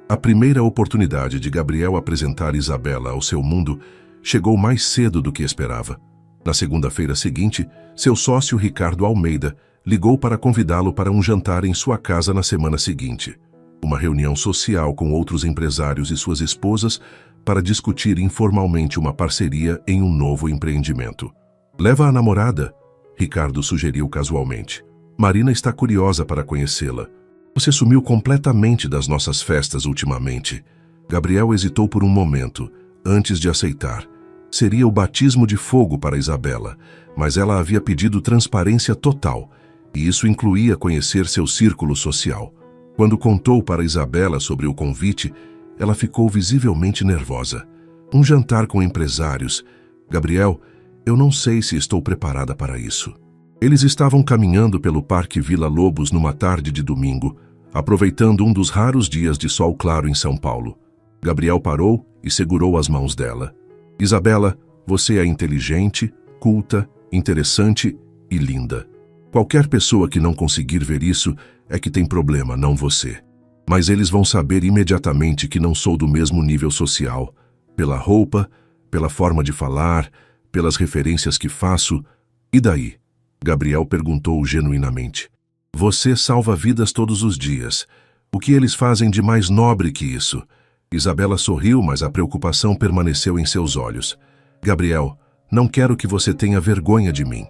A primeira oportunidade de Gabriel apresentar Isabela ao seu mundo chegou mais cedo do que esperava. Na segunda-feira seguinte, seu sócio Ricardo Almeida ligou para convidá-lo para um jantar em sua casa na semana seguinte. Uma reunião social com outros empresários e suas esposas para discutir informalmente uma parceria em um novo empreendimento. Leva a namorada, Ricardo sugeriu casualmente. Marina está curiosa para conhecê-la. Você sumiu completamente das nossas festas ultimamente. Gabriel hesitou por um momento, antes de aceitar. Seria o batismo de fogo para Isabela, mas ela havia pedido transparência total, e isso incluía conhecer seu círculo social. Quando contou para Isabela sobre o convite, ela ficou visivelmente nervosa. Um jantar com empresários. Gabriel, eu não sei se estou preparada para isso. Eles estavam caminhando pelo Parque Vila Lobos numa tarde de domingo, aproveitando um dos raros dias de sol claro em São Paulo. Gabriel parou e segurou as mãos dela. Isabela, você é inteligente, culta, interessante e linda. Qualquer pessoa que não conseguir ver isso é que tem problema, não você. Mas eles vão saber imediatamente que não sou do mesmo nível social, pela roupa, pela forma de falar, pelas referências que faço. E daí? Gabriel perguntou genuinamente. Você salva vidas todos os dias. O que eles fazem de mais nobre que isso? Isabela sorriu, mas a preocupação permaneceu em seus olhos. Gabriel, não quero que você tenha vergonha de mim.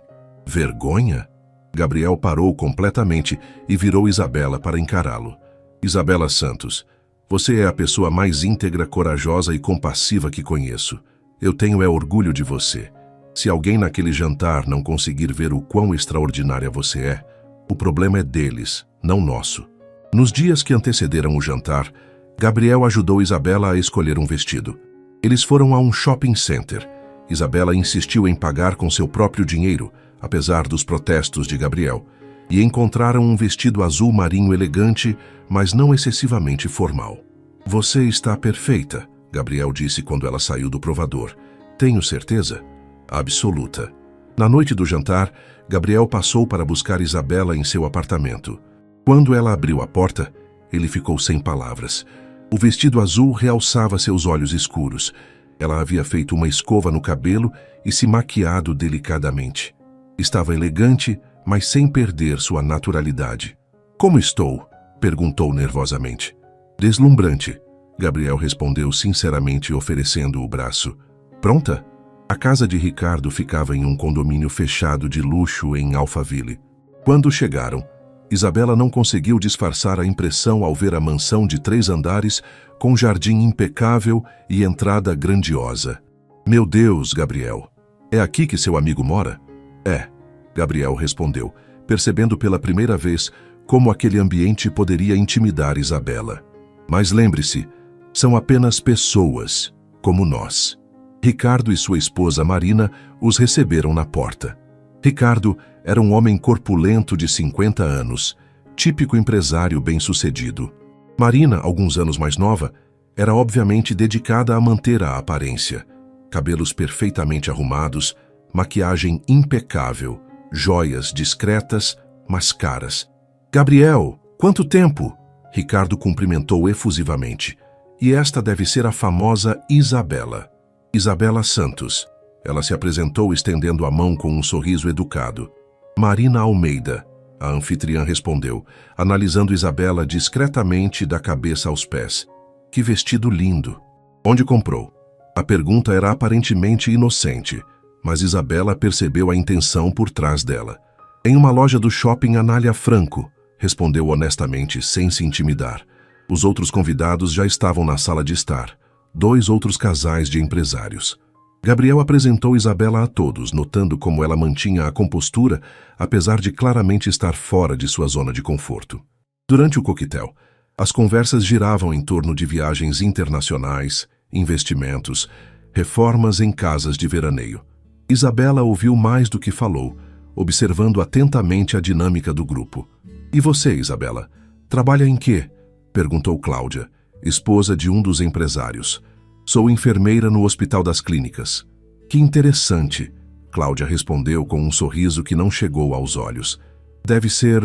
Vergonha? Gabriel parou completamente e virou Isabela para encará-lo. Isabela Santos, você é a pessoa mais íntegra, corajosa e compassiva que conheço. Eu tenho orgulho de você. Se alguém naquele jantar não conseguir ver o quão extraordinária você é, o problema é deles, não nosso. Nos dias que antecederam o jantar, Gabriel ajudou Isabela a escolher um vestido. Eles foram a um shopping center. Isabela insistiu em pagar com seu próprio dinheiro, apesar dos protestos de Gabriel, e encontraram um vestido azul marinho elegante, mas não excessivamente formal. Você está perfeita, Gabriel disse quando ela saiu do provador. Tenho certeza? Absoluta. Na noite do jantar, Gabriel passou para buscar Isabela em seu apartamento. Quando ela abriu a porta, ele ficou sem palavras. O vestido azul realçava seus olhos escuros. Ela havia feito uma escova no cabelo e se maquiado delicadamente. Estava elegante, mas sem perder sua naturalidade. Como estou? Perguntou nervosamente. Deslumbrante, Gabriel respondeu sinceramente, oferecendo o braço. Pronta? A casa de Ricardo ficava em um condomínio fechado de luxo em Alphaville. Quando chegaram, Isabela não conseguiu disfarçar a impressão ao ver a mansão de 3 andares com jardim impecável e entrada grandiosa. Meu Deus, Gabriel, é aqui que seu amigo mora? É, Gabriel respondeu, percebendo pela primeira vez como aquele ambiente poderia intimidar Isabela. Mas lembre-se, são apenas pessoas, como nós. Ricardo e sua esposa Marina os receberam na porta. Ricardo era um homem corpulento de 50 anos, típico empresário bem-sucedido. Marina, alguns anos mais nova, era obviamente dedicada a manter a aparência. Cabelos perfeitamente arrumados, maquiagem impecável, joias discretas, mas caras. Gabriel, quanto tempo? Ricardo cumprimentou efusivamente. E esta deve ser a famosa Isabela. Isabela Santos. Ela se apresentou estendendo a mão com um sorriso educado. Marina Almeida, a anfitriã respondeu, analisando Isabela discretamente da cabeça aos pés. Que vestido lindo! Onde comprou? A pergunta era aparentemente inocente, mas Isabela percebeu a intenção por trás dela. Em uma loja do shopping Anália Franco, respondeu honestamente, sem se intimidar. Os outros convidados já estavam na sala de estar. 2 outros casais de empresários. Gabriel apresentou Isabela a todos, notando como ela mantinha a compostura, apesar de claramente estar fora de sua zona de conforto. Durante o coquetel, as conversas giravam em torno de viagens internacionais, investimentos, reformas em casas de veraneio. Isabela ouviu mais do que falou, observando atentamente a dinâmica do grupo. E você, Isabela, trabalha em quê? Perguntou Cláudia, esposa de um dos empresários. Sou enfermeira no Hospital das Clínicas. Que interessante, Cláudia respondeu com um sorriso que não chegou aos olhos. Deve ser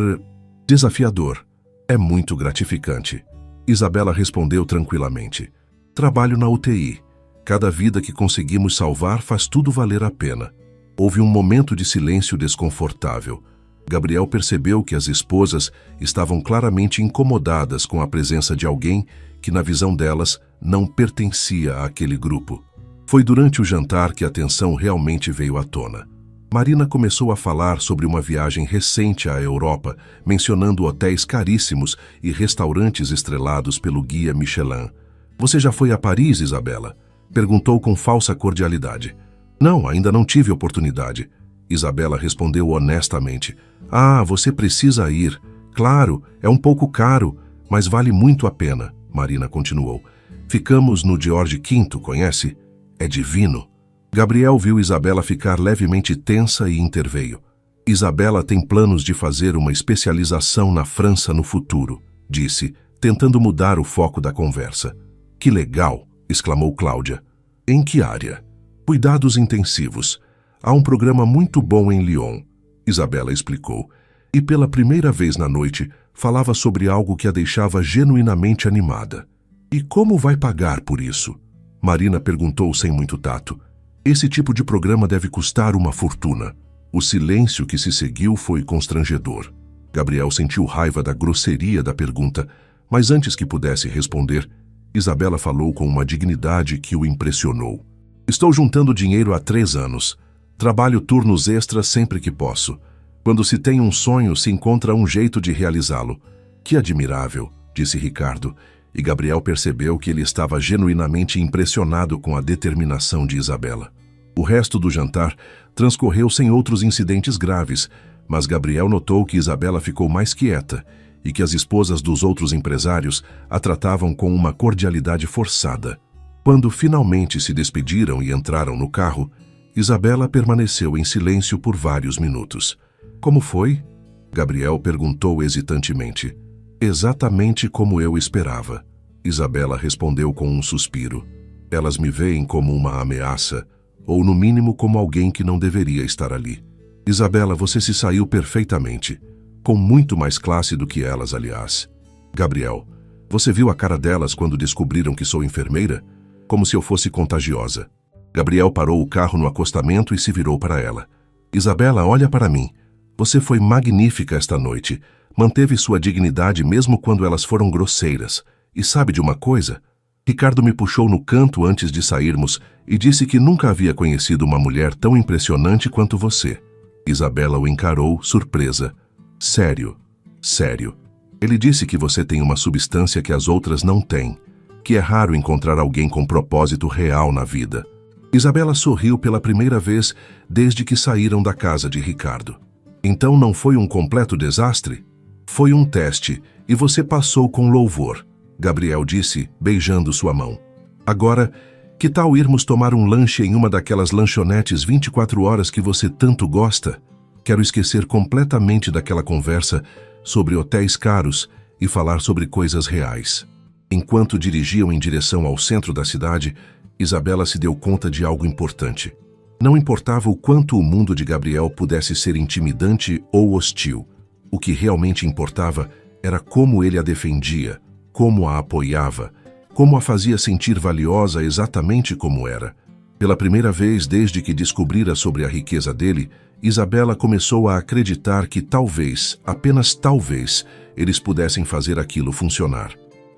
desafiador. É muito gratificante. Isabela respondeu tranquilamente. Trabalho na UTI. Cada vida que conseguimos salvar faz tudo valer a pena. Houve um momento de silêncio desconfortável. Gabriel percebeu que as esposas estavam claramente incomodadas com a presença de alguém que, na visão delas, não pertencia àquele grupo. Foi durante o jantar que a tensão realmente veio à tona. Marina começou a falar sobre uma viagem recente à Europa, mencionando hotéis caríssimos e restaurantes estrelados pelo guia Michelin. Você já foi a Paris, Isabela? Perguntou com falsa cordialidade. Não, ainda não tive oportunidade. Isabela respondeu honestamente. Ah, você precisa ir. Claro, é um pouco caro, mas vale muito a pena, Marina continuou. Ficamos no George V, conhece? É divino. Gabriel viu Isabela ficar levemente tensa e interveio. Isabela tem planos de fazer uma especialização na França no futuro, disse, tentando mudar o foco da conversa. Que legal, exclamou Cláudia. Em que área? Cuidados intensivos. Há um programa muito bom em Lyon, Isabela explicou, e pela primeira vez na noite falava sobre algo que a deixava genuinamente animada. E como vai pagar por isso? Marina perguntou sem muito tato. Esse tipo de programa deve custar uma fortuna. O silêncio que se seguiu foi constrangedor. Gabriel sentiu raiva da grosseria da pergunta, mas antes que pudesse responder, Isabela falou com uma dignidade que o impressionou. Estou juntando dinheiro há 3 anos. Trabalho turnos extras sempre que posso. Quando se tem um sonho, se encontra um jeito de realizá-lo. Que admirável, disse Ricardo, e Gabriel percebeu que ele estava genuinamente impressionado com a determinação de Isabela. O resto do jantar transcorreu sem outros incidentes graves, mas Gabriel notou que Isabela ficou mais quieta e que as esposas dos outros empresários a tratavam com uma cordialidade forçada. Quando finalmente se despediram e entraram no carro, Isabela permaneceu em silêncio por vários minutos. Como foi? Gabriel perguntou hesitantemente. Exatamente como eu esperava. Isabela respondeu com um suspiro. Elas me veem como uma ameaça, ou no mínimo como alguém que não deveria estar ali. Isabela, você se saiu perfeitamente. Com muito mais classe do que elas, aliás. Gabriel, você viu a cara delas quando descobriram que sou enfermeira? Como se eu fosse contagiosa. Gabriel parou o carro no acostamento e se virou para ela. Isabela, olha para mim. Você foi magnífica esta noite. Manteve sua dignidade mesmo quando elas foram grosseiras. E sabe de uma coisa? Ricardo me puxou no canto antes de sairmos e disse que nunca havia conhecido uma mulher tão impressionante quanto você. Isabela o encarou, surpresa. Sério, sério. Ele disse que você tem uma substância que as outras não têm, que é raro encontrar alguém com propósito real na vida. Isabela sorriu pela primeira vez desde que saíram da casa de Ricardo. Então não foi um completo desastre? Foi um teste e você passou com louvor, Gabriel disse, beijando sua mão. Agora, que tal irmos tomar um lanche em uma daquelas lanchonetes 24 horas que você tanto gosta? Quero esquecer completamente daquela conversa sobre hotéis caros e falar sobre coisas reais. Enquanto dirigiam em direção ao centro da cidade, Isabela se deu conta de algo importante. Não importava o quanto o mundo de Gabriel pudesse ser intimidante ou hostil. O que realmente importava era como ele a defendia, como a apoiava, como a fazia sentir valiosa exatamente como era. Pela primeira vez desde que descobrira sobre a riqueza dele, Isabela começou a acreditar que talvez, apenas talvez, eles pudessem fazer aquilo funcionar.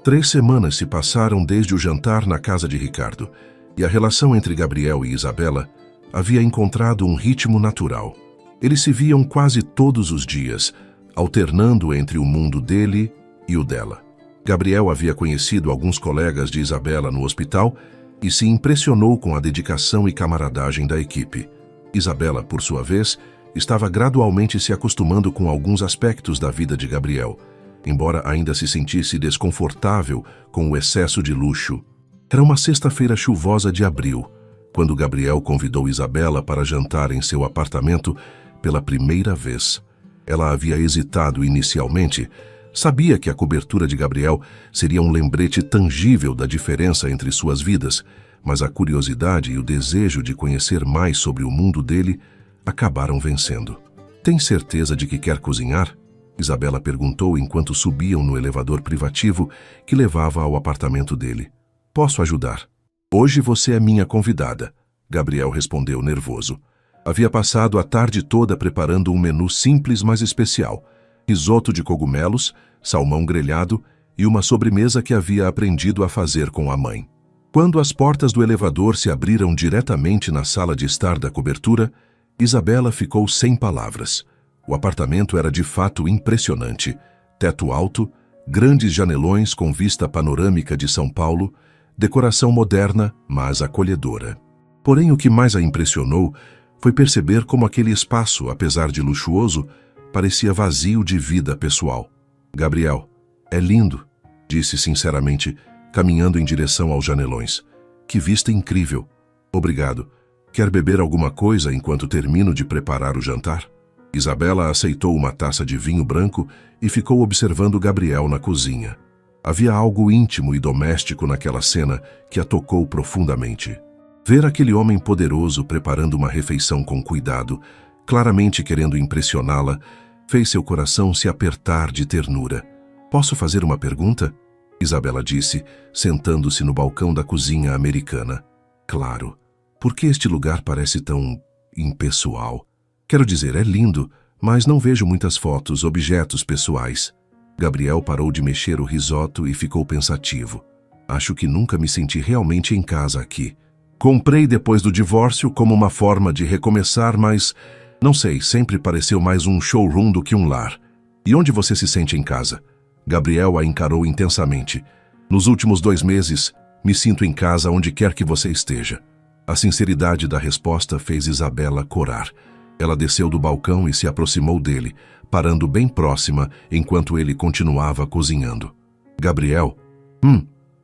3 semanas se passaram desde o jantar na casa de Ricardo, e a relação entre Gabriel e Isabela havia encontrado um ritmo natural. Eles se viam quase todos os dias, alternando entre o mundo dele e o dela. Gabriel havia conhecido alguns colegas de Isabela no hospital e se impressionou com a dedicação e camaradagem da equipe. Isabela, por sua vez, estava gradualmente se acostumando com alguns aspectos da vida de Gabriel, embora ainda se sentisse desconfortável com o excesso de luxo. Era uma sexta-feira chuvosa de abril, quando Gabriel convidou Isabela para jantar em seu apartamento pela primeira vez. Ela havia hesitado inicialmente, sabia que a cobertura de Gabriel seria um lembrete tangível da diferença entre suas vidas, mas a curiosidade e o desejo de conhecer mais sobre o mundo dele acabaram vencendo. Tem certeza de que quer cozinhar? Isabela perguntou enquanto subiam no elevador privativo que levava ao apartamento dele. Posso ajudar? Hoje você é minha convidada, Gabriel respondeu nervoso. Havia passado a tarde toda preparando um menu simples, mas especial. Risoto de cogumelos, salmão grelhado e uma sobremesa que havia aprendido a fazer com a mãe. Quando as portas do elevador se abriram diretamente na sala de estar da cobertura, Isabela ficou sem palavras. O apartamento era de fato impressionante. Teto alto, grandes janelões com vista panorâmica de São Paulo, decoração moderna, mas acolhedora. Porém, o que mais a impressionou foi perceber como aquele espaço, apesar de luxuoso, parecia vazio de vida pessoal. Gabriel, é lindo, disse sinceramente, caminhando em direção aos janelões. Que vista incrível. Obrigado. Quer beber alguma coisa enquanto termino de preparar o jantar? Isabela aceitou uma taça de vinho branco e ficou observando Gabriel na cozinha. Havia algo íntimo e doméstico naquela cena que a tocou profundamente. Ver aquele homem poderoso preparando uma refeição com cuidado, claramente querendo impressioná-la, fez seu coração se apertar de ternura. Posso fazer uma pergunta? Isabela disse, sentando-se no balcão da cozinha americana. Claro. Por que este lugar parece tão impessoal? Quero dizer, é lindo, mas não vejo muitas fotos, objetos pessoais. Gabriel parou de mexer o risoto e ficou pensativo. Acho que nunca me senti realmente em casa aqui. Comprei depois do divórcio como uma forma de recomeçar, mas, não sei, sempre pareceu mais um showroom do que um lar. E onde você se sente em casa? Gabriel a encarou intensamente. Nos últimos 2 meses, me sinto em casa onde quer que você esteja. A sinceridade da resposta fez Isabela corar. Ela desceu do balcão e se aproximou dele, parando bem próxima enquanto ele continuava cozinhando. Gabriel,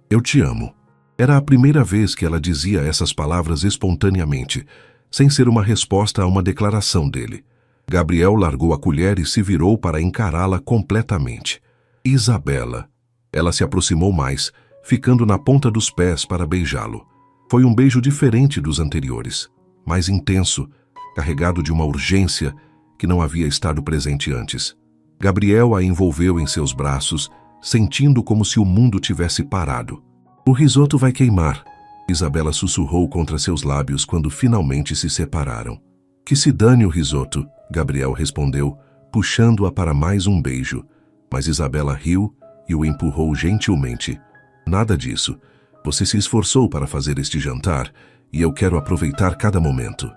eu te amo. Era a primeira vez que ela dizia essas palavras espontaneamente, sem ser uma resposta a uma declaração dele. Gabriel largou a colher e se virou para encará-la completamente. Isabela. Ela se aproximou mais, ficando na ponta dos pés para beijá-lo. Foi um beijo diferente dos anteriores, mais intenso, carregado de uma urgência que não havia estado presente antes. Gabriel a envolveu em seus braços, sentindo como se o mundo tivesse parado. O risoto vai queimar, Isabela sussurrou contra seus lábios quando finalmente se separaram. Que se dane o risoto, Gabriel respondeu, puxando-a para mais um beijo. Mas Isabela riu e o empurrou gentilmente. Nada disso. Você se esforçou para fazer este jantar e eu quero aproveitar cada momento.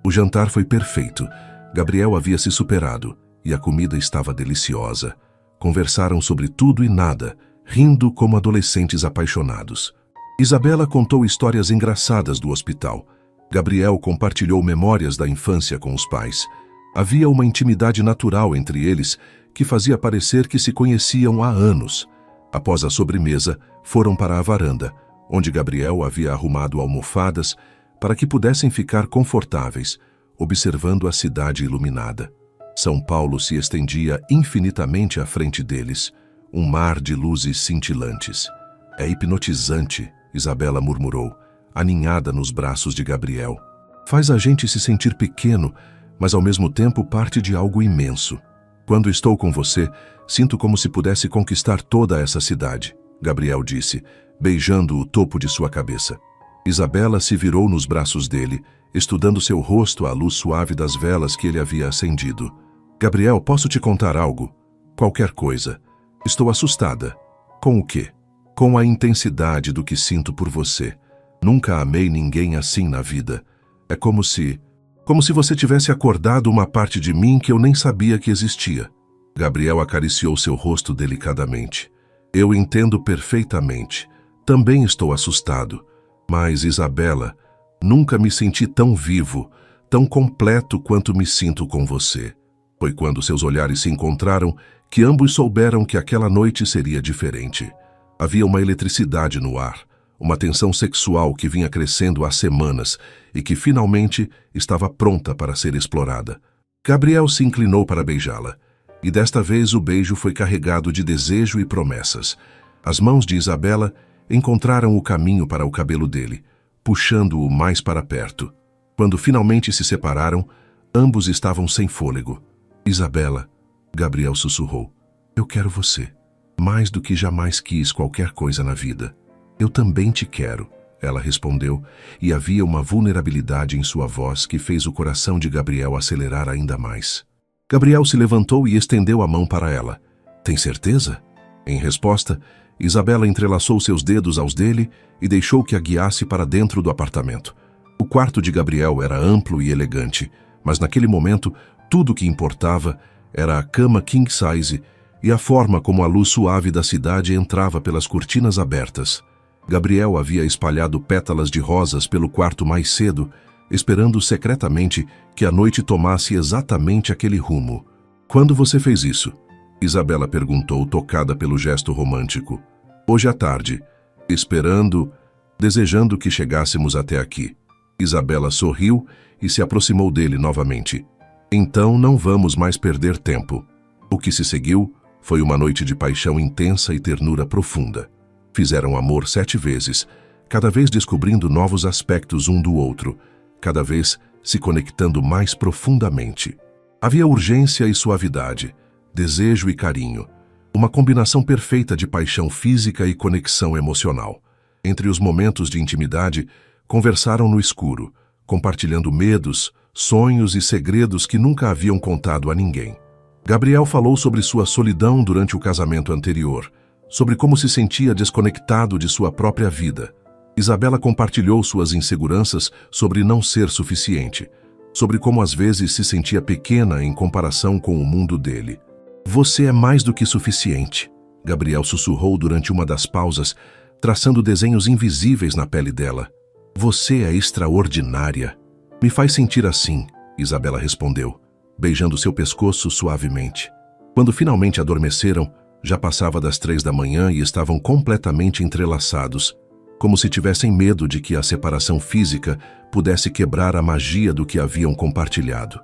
O jantar foi perfeito. Gabriel havia se superado e a comida estava deliciosa. Conversaram sobre tudo e nada, rindo como adolescentes apaixonados. Isabela contou histórias engraçadas do hospital. Gabriel compartilhou memórias da infância com os pais. Havia uma intimidade natural entre eles que fazia parecer que se conheciam há anos. Após a sobremesa, foram para a varanda, onde Gabriel havia arrumado almofadas para que pudessem ficar confortáveis, observando a cidade iluminada. São Paulo se estendia infinitamente à frente deles, um mar de luzes cintilantes. É hipnotizante, Isabela murmurou, aninhada nos braços de Gabriel. Faz a gente se sentir pequeno, mas ao mesmo tempo parte de algo imenso. Quando estou com você, sinto como se pudesse conquistar toda essa cidade, Gabriel disse, beijando o topo de sua cabeça. Isabela se virou nos braços dele, estudando seu rosto à luz suave das velas que ele havia acendido. Gabriel, posso te contar algo? Qualquer coisa. Estou assustada. Com o quê? Com a intensidade do que sinto por você. Nunca amei ninguém assim na vida. É como se você tivesse acordado uma parte de mim que eu nem sabia que existia. Gabriel acariciou seu rosto delicadamente. Eu entendo perfeitamente. Também estou assustado. Mas, Isabela, nunca me senti tão vivo, tão completo quanto me sinto com você. Foi quando seus olhares se encontraram que ambos souberam que aquela noite seria diferente. Havia uma eletricidade no ar, uma tensão sexual que vinha crescendo há semanas e que finalmente estava pronta para ser explorada. Gabriel se inclinou para beijá-la, e desta vez o beijo foi carregado de desejo e promessas. As mãos de Isabela encontraram o caminho para o cabelo dele, puxando-o mais para perto. Quando finalmente se separaram, ambos estavam sem fôlego. Isabela, Gabriel sussurrou. Eu quero você. Mais do que jamais quis qualquer coisa na vida. Eu também te quero, ela respondeu, e havia uma vulnerabilidade em sua voz que fez o coração de Gabriel acelerar ainda mais. Gabriel se levantou e estendeu a mão para ela. Tem certeza? Em resposta, Isabela entrelaçou seus dedos aos dele e deixou que a guiasse para dentro do apartamento. O quarto de Gabriel era amplo e elegante, mas naquele momento tudo o que importava era a cama king size e a forma como a luz suave da cidade entrava pelas cortinas abertas. Gabriel havia espalhado pétalas de rosas pelo quarto mais cedo, esperando secretamente que a noite tomasse exatamente aquele rumo. Quando você fez isso? Isabela perguntou, tocada pelo gesto romântico. Hoje à tarde, desejando que chegássemos até aqui. Isabela sorriu e se aproximou dele novamente. Então não vamos mais perder tempo. O que se seguiu foi uma noite de paixão intensa e ternura profunda. Fizeram amor 7 vezes, cada vez descobrindo novos aspectos um do outro, cada vez se conectando mais profundamente. Havia urgência e suavidade, desejo e carinho, uma combinação perfeita de paixão física e conexão emocional. Entre os momentos de intimidade, conversaram no escuro, compartilhando medos, sonhos e segredos que nunca haviam contado a ninguém. Gabriel falou sobre sua solidão durante o casamento anterior, sobre como se sentia desconectado de sua própria vida. Isabela compartilhou suas inseguranças sobre não ser suficiente, sobre como às vezes se sentia pequena em comparação com o mundo dele. Você é mais do que suficiente, Gabriel sussurrou durante uma das pausas, traçando desenhos invisíveis na pele dela. Você é extraordinária. Me faz sentir assim, Isabela respondeu, beijando seu pescoço suavemente. Quando finalmente adormeceram, já passava das 3 da manhã e estavam completamente entrelaçados, como se tivessem medo de que a separação física pudesse quebrar a magia do que haviam compartilhado.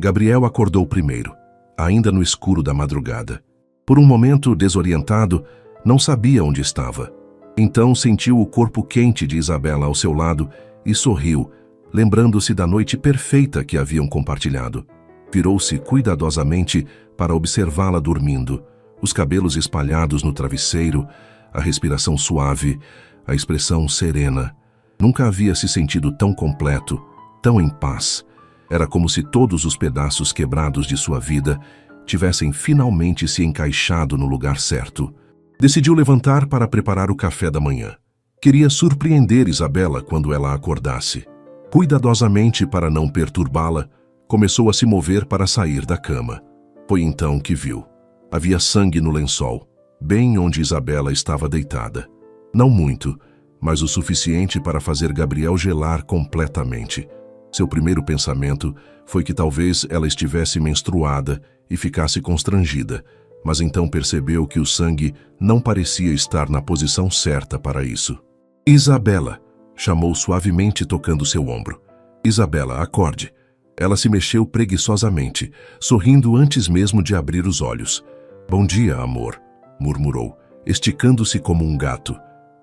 Gabriel acordou primeiro, ainda no escuro da madrugada. Por um momento, desorientado, não sabia onde estava. Então sentiu o corpo quente de Isabela ao seu lado e sorriu, lembrando-se da noite perfeita que haviam compartilhado. Virou-se cuidadosamente para observá-la dormindo, os cabelos espalhados no travesseiro, a respiração suave, a expressão serena. Nunca havia se sentido tão completo, tão em paz. Era como se todos os pedaços quebrados de sua vida tivessem finalmente se encaixado no lugar certo. Decidiu levantar para preparar o café da manhã. Queria surpreender Isabela quando ela acordasse. Cuidadosamente, para não perturbá-la, começou a se mover para sair da cama. Foi então que viu. Havia sangue no lençol, bem onde Isabela estava deitada. Não muito, mas o suficiente para fazer Gabriel gelar completamente. Seu primeiro pensamento foi que talvez ela estivesse menstruada e ficasse constrangida, mas então percebeu que o sangue não parecia estar na posição certa para isso. Isabela, chamou suavemente tocando seu ombro. Isabela, acorde. Ela se mexeu preguiçosamente, sorrindo antes mesmo de abrir os olhos. Bom dia, amor, murmurou, esticando-se como um gato.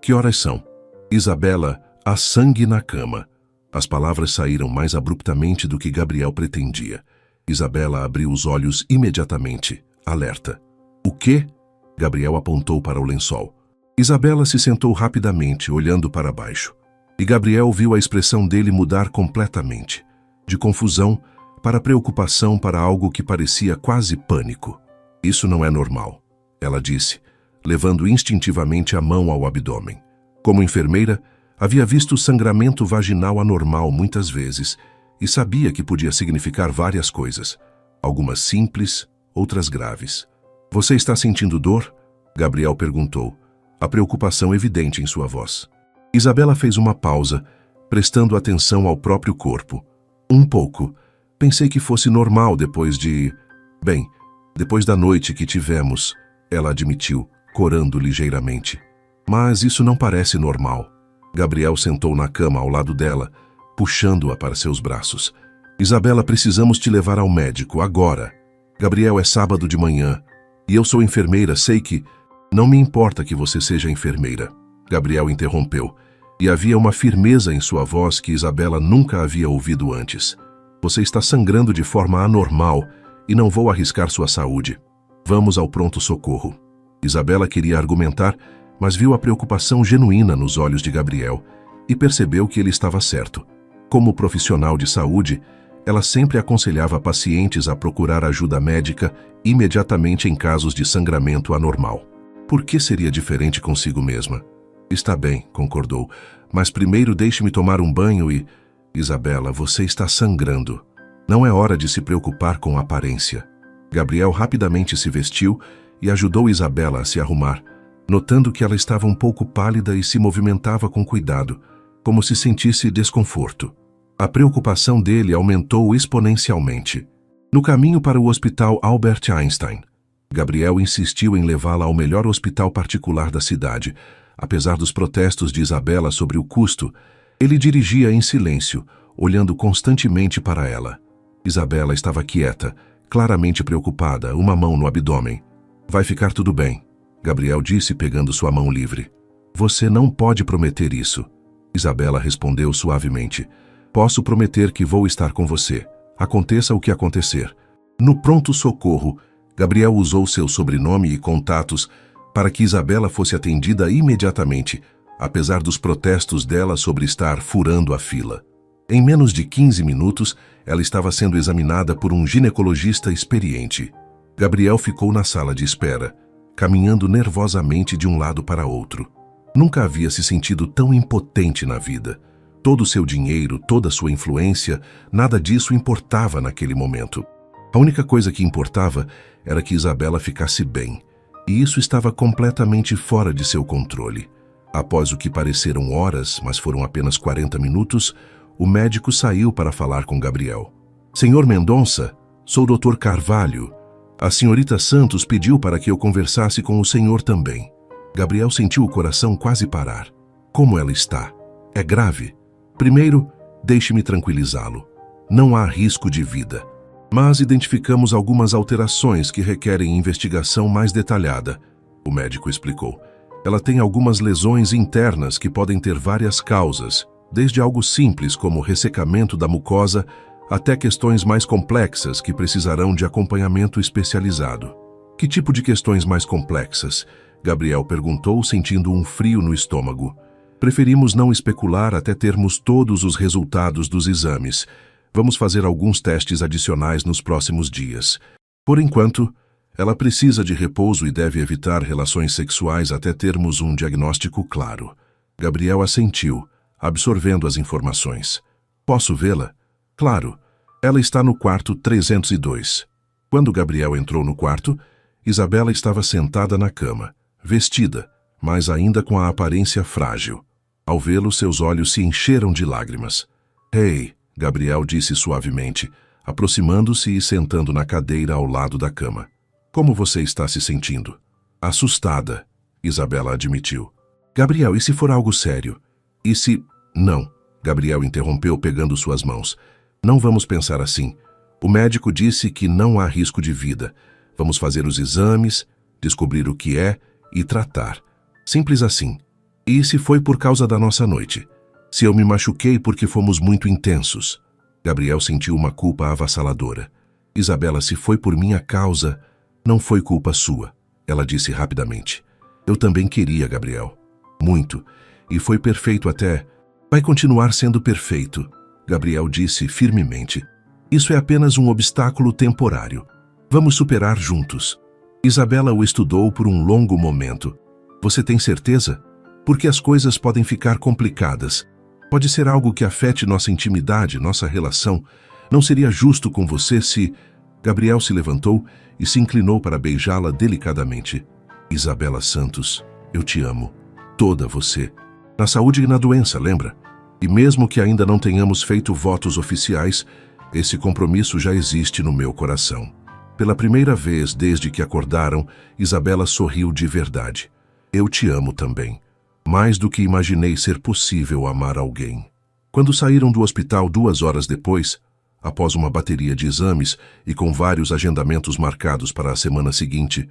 Que horas são? Isabela, há sangue na cama. As palavras saíram mais abruptamente do que Gabriel pretendia. Isabela abriu os olhos imediatamente, alerta. O quê? Gabriel apontou para o lençol. Isabela se sentou rapidamente, olhando para baixo. E Gabriel viu a expressão dele mudar completamente. De confusão para preocupação para algo que parecia quase pânico. Isso não é normal, ela disse, levando instintivamente a mão ao abdômen. Como enfermeira, havia visto sangramento vaginal anormal muitas vezes e sabia que podia significar várias coisas, algumas simples, outras graves. Você está sentindo dor? Gabriel perguntou, a preocupação evidente em sua voz. Isabela fez uma pausa, prestando atenção ao próprio corpo. Um pouco. Pensei que fosse normal depois da noite que tivemos, ela admitiu, corando ligeiramente. Mas isso não parece normal. Gabriel sentou na cama ao lado dela, puxando-a para seus braços. Isabela, precisamos te levar ao médico, agora. Gabriel, é sábado de manhã, e eu sou enfermeira, sei que... Não me importa que você seja enfermeira. Gabriel interrompeu, e havia uma firmeza em sua voz que Isabela nunca havia ouvido antes. Você está sangrando de forma anormal, e não vou arriscar sua saúde. Vamos ao pronto-socorro. Isabela queria argumentar, mas viu a preocupação genuína nos olhos de Gabriel e percebeu que ele estava certo. Como profissional de saúde, ela sempre aconselhava pacientes a procurar ajuda médica imediatamente em casos de sangramento anormal. Por que seria diferente consigo mesma? Está bem, concordou, mas primeiro deixe-me tomar um banho e... Isabela, você está sangrando. Não é hora de se preocupar com a aparência. Gabriel rapidamente se vestiu e ajudou Isabela a se arrumar, notando que ela estava um pouco pálida e se movimentava com cuidado, como se sentisse desconforto. A preocupação dele aumentou exponencialmente. No caminho para o hospital Albert Einstein, Gabriel insistiu em levá-la ao melhor hospital particular da cidade. Apesar dos protestos de Isabela sobre o custo, ele dirigia em silêncio, olhando constantemente para ela. Isabela estava quieta, claramente preocupada, uma mão no abdômen. Vai ficar tudo bem, Gabriel disse pegando sua mão livre. Você não pode prometer isso. Isabela respondeu suavemente. Posso prometer que vou estar com você, aconteça o que acontecer. No pronto-socorro, Gabriel usou seu sobrenome e contatos para que Isabela fosse atendida imediatamente, apesar dos protestos dela sobre estar furando a fila. Em menos de 15 minutos, ela estava sendo examinada por um ginecologista experiente. Gabriel ficou na sala de espera, caminhando nervosamente de um lado para outro. Nunca havia se sentido tão impotente na vida. Todo o seu dinheiro, toda a sua influência, nada disso importava naquele momento. A única coisa que importava era que Isabela ficasse bem, e isso estava completamente fora de seu controle. Após o que pareceram horas, mas foram apenas 40 minutos, o médico saiu para falar com Gabriel. Senhor Mendonça, sou o Dr. Carvalho. A senhorita Santos pediu para que eu conversasse com o senhor também. Gabriel sentiu o coração quase parar. Como ela está? É grave? Primeiro, deixe-me tranquilizá-lo. Não há risco de vida. Mas identificamos algumas alterações que requerem investigação mais detalhada, o médico explicou. Ela tem algumas lesões internas que podem ter várias causas, desde algo simples como ressecamento da mucosa até questões mais complexas que precisarão de acompanhamento especializado. Que tipo de questões mais complexas? Gabriel perguntou, sentindo um frio no estômago. Preferimos não especular até termos todos os resultados dos exames. Vamos fazer alguns testes adicionais nos próximos dias. Por enquanto, ela precisa de repouso e deve evitar relações sexuais até termos um diagnóstico claro. Gabriel assentiu, absorvendo as informações. Posso vê-la? Claro. Ela está no quarto 302. Quando Gabriel entrou no quarto, Isabela estava sentada na cama, vestida, mas ainda com a aparência frágil. Ao vê-lo, seus olhos se encheram de lágrimas. Ei, Gabriel disse suavemente, aproximando-se e sentando na cadeira ao lado da cama. Como você está se sentindo? Assustada, Isabela admitiu. Gabriel, e se for algo sério? E se... Não, Gabriel interrompeu pegando suas mãos. Não vamos pensar assim. O médico disse que não há risco de vida. Vamos fazer os exames, descobrir o que é e tratar. Simples assim. E se foi por causa da nossa noite? Se eu me machuquei porque fomos muito intensos? Gabriel sentiu uma culpa avassaladora. Isabela, se foi por minha causa, não foi culpa sua, ela disse rapidamente. Eu também queria, Gabriel. Muito. E foi perfeito até... Vai continuar sendo perfeito, Gabriel disse firmemente. Isso é apenas um obstáculo temporário. Vamos superar juntos. Isabela o estudou por um longo momento. Você tem certeza? Porque as coisas podem ficar complicadas. Pode ser algo que afete nossa intimidade, nossa relação. Não seria justo com você se... Gabriel se levantou e se inclinou para beijá-la delicadamente. Isabela Santos, eu te amo. Toda você. Na saúde e na doença, lembra? E mesmo que ainda não tenhamos feito votos oficiais, esse compromisso já existe no meu coração. Pela primeira vez desde que acordaram, Isabela sorriu de verdade. Eu te amo também. Mais do que imaginei ser possível amar alguém. Quando saíram do hospital 2 horas depois, após uma bateria de exames e com vários agendamentos marcados para a semana seguinte,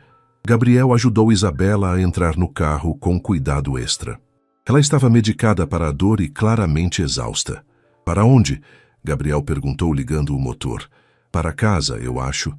Gabriel ajudou Isabela a entrar no carro com cuidado extra. Ela estava medicada para a dor e claramente exausta. Para onde? Gabriel perguntou ligando o motor. Para casa, eu acho.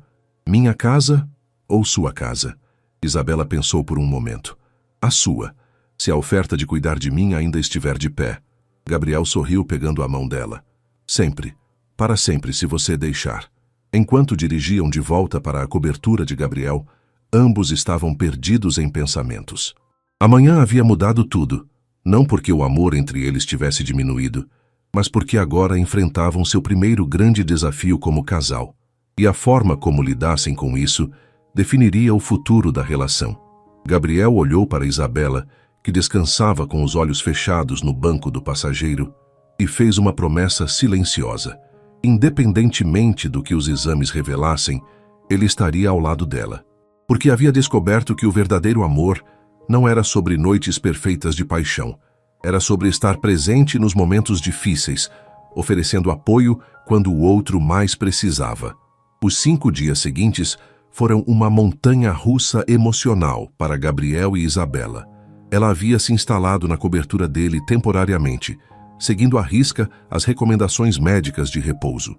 Minha casa? ou sua casa? Isabela pensou por um momento. A sua, se a oferta de cuidar de mim ainda estiver de pé. Gabriel sorriu pegando a mão dela. Sempre, para sempre, se você deixar. Enquanto dirigiam de volta para a cobertura de Gabriel, ambos estavam perdidos em pensamentos. Amanhã havia mudado tudo, não porque o amor entre eles tivesse diminuído, mas porque agora enfrentavam seu primeiro grande desafio como casal, e a forma como lidassem com isso definiria o futuro da relação. Gabriel olhou para Isabela, que descansava com os olhos fechados no banco do passageiro, e fez uma promessa silenciosa. Independentemente do que os exames revelassem, ele estaria ao lado dela, porque havia descoberto que o verdadeiro amor não era sobre noites perfeitas de paixão, era sobre estar presente nos momentos difíceis, oferecendo apoio quando o outro mais precisava. Os 5 dias seguintes foram uma montanha-russa emocional para Gabriel e Isabela. Ela havia se instalado na cobertura dele temporariamente, seguindo à risca as recomendações médicas de repouso.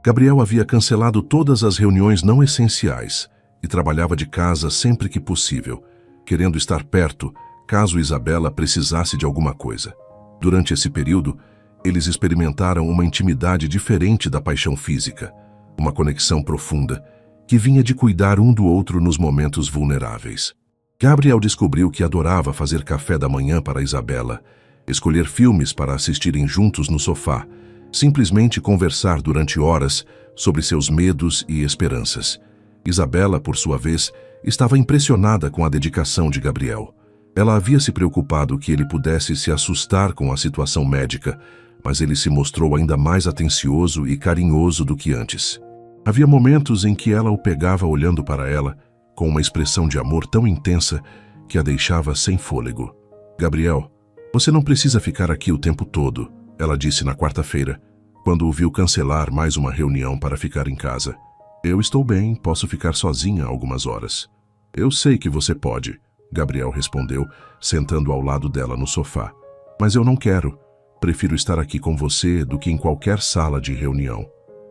Gabriel havia cancelado todas as reuniões não essenciais e trabalhava de casa sempre que possível, querendo estar perto caso Isabela precisasse de alguma coisa. Durante esse período, eles experimentaram uma intimidade diferente da paixão física, uma conexão profunda que vinha de cuidar um do outro nos momentos vulneráveis. Gabriel descobriu que adorava fazer café da manhã para Isabela, escolher filmes para assistirem juntos no sofá, simplesmente conversar durante horas sobre seus medos e esperanças. Isabela, por sua vez, estava impressionada com a dedicação de Gabriel. Ela havia se preocupado que ele pudesse se assustar com a situação médica, mas ele se mostrou ainda mais atencioso e carinhoso do que antes. Havia momentos em que ela o pegava olhando para ela, com uma expressão de amor tão intensa que a deixava sem fôlego. "Gabriel, você não precisa ficar aqui o tempo todo", ela disse na quarta-feira, quando o viu cancelar mais uma reunião para ficar em casa. "Eu estou bem, posso ficar sozinha algumas horas." "Eu sei que você pode", Gabriel respondeu, sentando ao lado dela no sofá. "Mas eu não quero. Prefiro estar aqui com você do que em qualquer sala de reunião."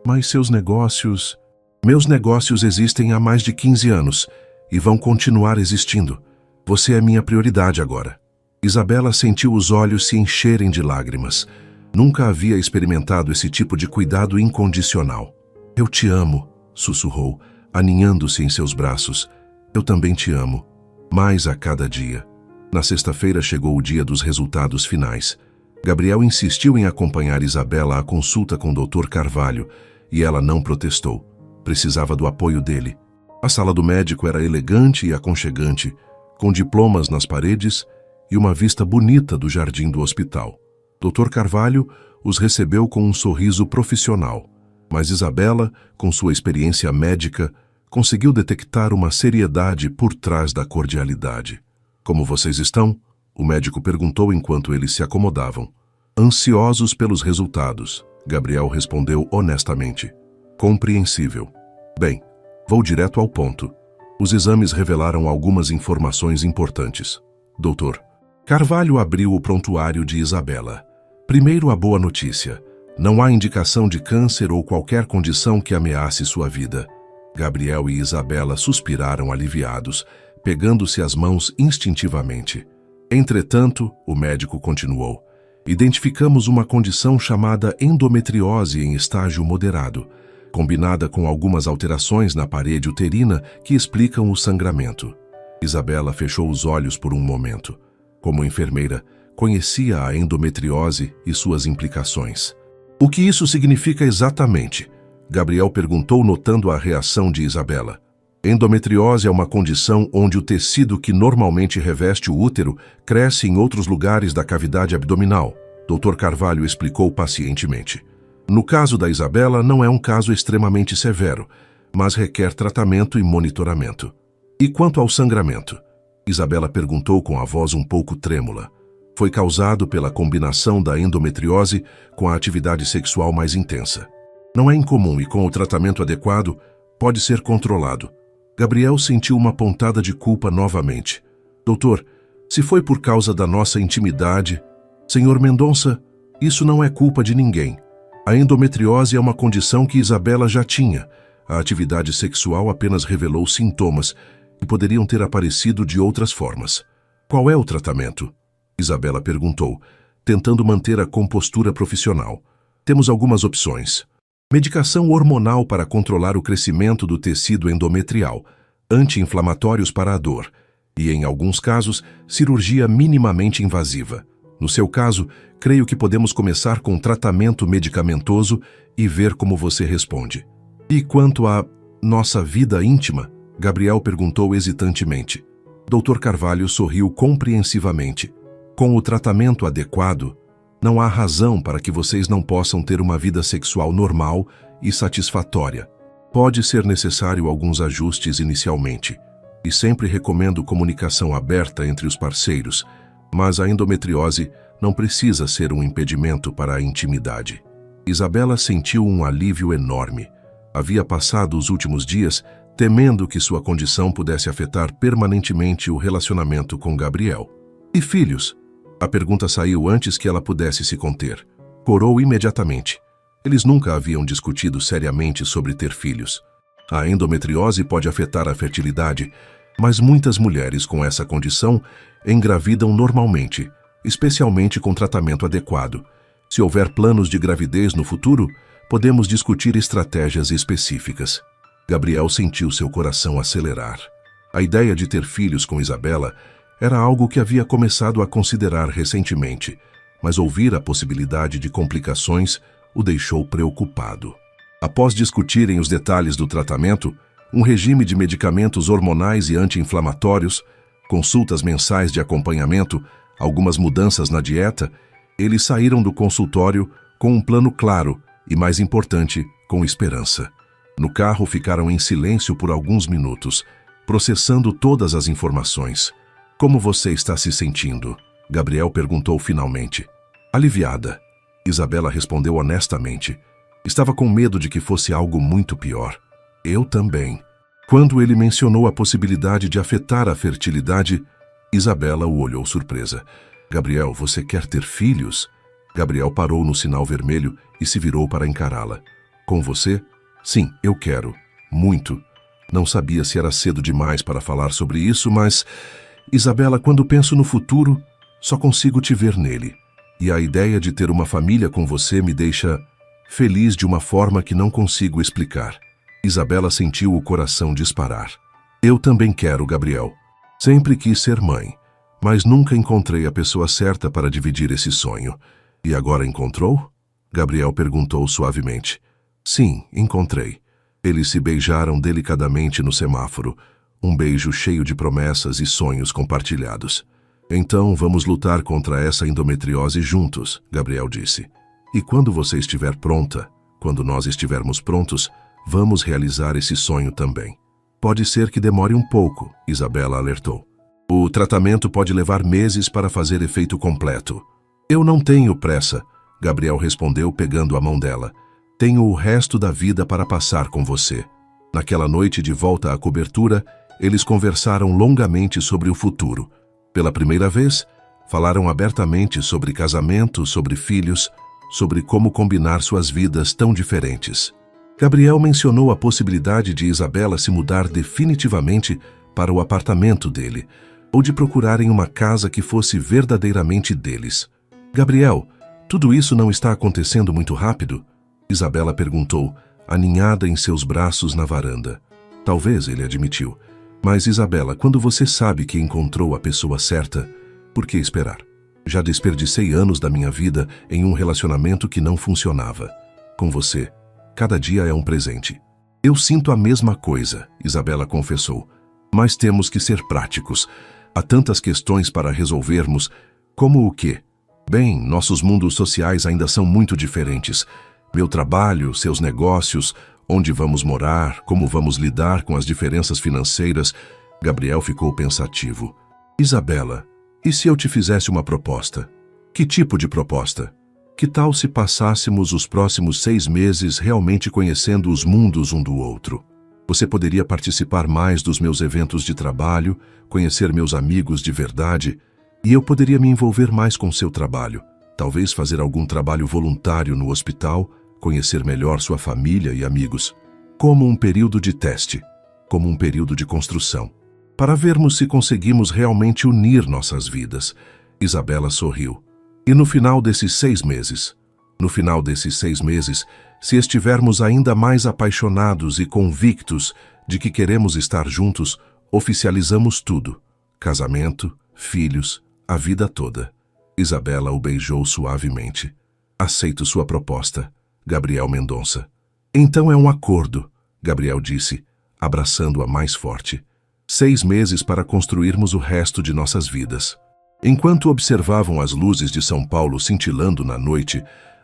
"Mas seus negócios..." "Meus negócios existem há mais de 15 anos e vão continuar existindo. Você é minha prioridade agora." Isabela sentiu os olhos se encherem de lágrimas. Nunca havia experimentado esse tipo de cuidado incondicional. "Eu te amo", sussurrou, aninhando-se em seus braços. "Eu também te amo, mais a cada dia." Na sexta-feira chegou o dia dos resultados finais. Gabriel insistiu em acompanhar Isabela à consulta com o Dr. Carvalho, e ela não protestou. Precisava do apoio dele. A sala do médico era elegante e aconchegante, com diplomas nas paredes e uma vista bonita do jardim do hospital. Dr. Carvalho os recebeu com um sorriso profissional, mas Isabela, com sua experiência médica, conseguiu detectar uma seriedade por trás da cordialidade. "Como vocês estão?", o médico perguntou enquanto eles se acomodavam. "Ansiosos pelos resultados", Gabriel respondeu honestamente. "Compreensível. Bem, vou direto ao ponto. Os exames revelaram algumas informações importantes." "Doutor." Carvalho abriu o prontuário de Isabela. "Primeiro, a boa notícia. Não há indicação de câncer ou qualquer condição que ameace sua vida." Gabriel e Isabela suspiraram aliviados, pegando-se as mãos instintivamente. "Entretanto", o médico continuou, "identificamos uma condição chamada endometriose em estágio moderado, combinada com algumas alterações na parede uterina que explicam o sangramento." Isabela fechou os olhos por um momento. Como enfermeira, conhecia a endometriose e suas implicações. "O que isso significa exatamente?", Gabriel perguntou, notando a reação de Isabela. "Endometriose é uma condição onde o tecido que normalmente reveste o útero cresce em outros lugares da cavidade abdominal", Dr. Carvalho explicou pacientemente. "No caso da Isabela, não é um caso extremamente severo, mas requer tratamento e monitoramento." "E quanto ao sangramento?", Isabela perguntou com a voz um pouco trêmula. "Foi causado pela combinação da endometriose com a atividade sexual mais intensa. Não é incomum e com o tratamento adequado pode ser controlado." Gabriel sentiu uma pontada de culpa novamente. "Doutor, se foi por causa da nossa intimidade..." "Senhor Mendonça, isso não é culpa de ninguém. A endometriose é uma condição que Isabela já tinha. A atividade sexual apenas revelou sintomas que poderiam ter aparecido de outras formas. Qual é o tratamento? Isabela perguntou, tentando manter a compostura profissional. Temos algumas opções. Medicação hormonal para controlar o crescimento do tecido endometrial, anti-inflamatórios para a dor e, em alguns casos, cirurgia minimamente invasiva. No seu caso, creio que podemos começar com tratamento medicamentoso e ver como você responde. E quanto à nossa vida íntima? Gabriel perguntou hesitantemente. Dr. Carvalho sorriu compreensivamente. Com o tratamento adequado, não há razão para que vocês não possam ter uma vida sexual normal e satisfatória. Pode ser necessário alguns ajustes inicialmente, e sempre recomendo comunicação aberta entre os parceiros, mas a endometriose não precisa ser um impedimento para a intimidade. Isabela sentiu um alívio enorme. Havia passado os últimos dias temendo que sua condição pudesse afetar permanentemente o relacionamento com Gabriel. E filhos? A pergunta saiu antes que ela pudesse se conter. Corou imediatamente. Eles nunca haviam discutido seriamente sobre ter filhos. A endometriose pode afetar a fertilidade, mas muitas mulheres com essa condição engravidam normalmente, especialmente com tratamento adequado. Se houver planos de gravidez no futuro, podemos discutir estratégias específicas. Gabriel sentiu seu coração acelerar. A ideia de ter filhos com Isabela era algo que havia começado a considerar recentemente, mas ouvir a possibilidade de complicações o deixou preocupado. Após discutirem os detalhes do tratamento, um regime de medicamentos hormonais e anti-inflamatórios, consultas mensais de acompanhamento, algumas mudanças na dieta, eles saíram do consultório com um plano claro e, mais importante, com esperança. No carro ficaram em silêncio por alguns minutos, processando todas as informações. Como você está se sentindo? Gabriel perguntou finalmente. Aliviada. Isabela respondeu honestamente. Estava com medo de que fosse algo muito pior. Eu também. Quando ele mencionou a possibilidade de afetar a fertilidade, Isabela o olhou surpresa. Gabriel, você quer ter filhos? Gabriel parou no sinal vermelho e se virou para encará-la. Com você? Sim, eu quero. Muito. Não sabia se era cedo demais para falar sobre isso, mas... Isabela, quando penso no futuro, só consigo te ver nele. E a ideia de ter uma família com você me deixa feliz de uma forma que não consigo explicar. Isabela sentiu o coração disparar. Eu também quero, Gabriel. Sempre quis ser mãe, mas nunca encontrei a pessoa certa para dividir esse sonho. E agora encontrou? Gabriel perguntou suavemente. Sim, encontrei. Eles se beijaram delicadamente no semáforo. Um beijo cheio de promessas e sonhos compartilhados. Então vamos lutar contra essa endometriose juntos, Gabriel disse. E quando você estiver pronta, quando nós estivermos prontos, vamos realizar esse sonho também. Pode ser que demore um pouco, Isabela alertou. O tratamento pode levar meses para fazer efeito completo. Eu não tenho pressa, Gabriel respondeu pegando a mão dela. Tenho o resto da vida para passar com você. Naquela noite de volta à cobertura, eles conversaram longamente sobre o futuro. Pela primeira vez, falaram abertamente sobre casamento, sobre filhos, sobre como combinar suas vidas tão diferentes. Gabriel mencionou a possibilidade de Isabela se mudar definitivamente para o apartamento dele, ou de procurarem uma casa que fosse verdadeiramente deles. Gabriel, tudo isso não está acontecendo muito rápido? Isabela perguntou, aninhada em seus braços na varanda. Talvez, ele admitiu. Mas, Isabela, quando você sabe que encontrou a pessoa certa, por que esperar? Já desperdicei anos da minha vida em um relacionamento que não funcionava. Com você, cada dia é um presente. Eu sinto a mesma coisa, Isabela confessou. Mas temos que ser práticos. Há tantas questões para resolvermos. Como o quê? Bem, nossos mundos sociais ainda são muito diferentes. Meu trabalho, seus negócios, onde vamos morar, como vamos lidar com as diferenças financeiras. Gabriel ficou pensativo. Isabela, e se eu te fizesse uma proposta? Que tipo de proposta? Que tal se passássemos os próximos 6 meses realmente conhecendo os mundos um do outro? Você poderia participar mais dos meus eventos de trabalho, conhecer meus amigos de verdade, e eu poderia me envolver mais com seu trabalho. Talvez fazer algum trabalho voluntário no hospital, conhecer melhor sua família e amigos. como um período de teste, como um período de construção, para vermos se conseguimos realmente unir nossas vidas. Isabela sorriu. E no final desses 6 meses, se estivermos ainda mais apaixonados e convictos de que queremos estar juntos, oficializamos tudo: casamento, filhos, a vida toda. Isabela o beijou suavemente. Aceito sua proposta, Gabriel Mendonça. Então é um acordo, Gabriel disse, abraçando-a mais forte. 6 meses para construirmos o resto de nossas vidas. Enquanto observavam as luzes de São Paulo cintilando na noite,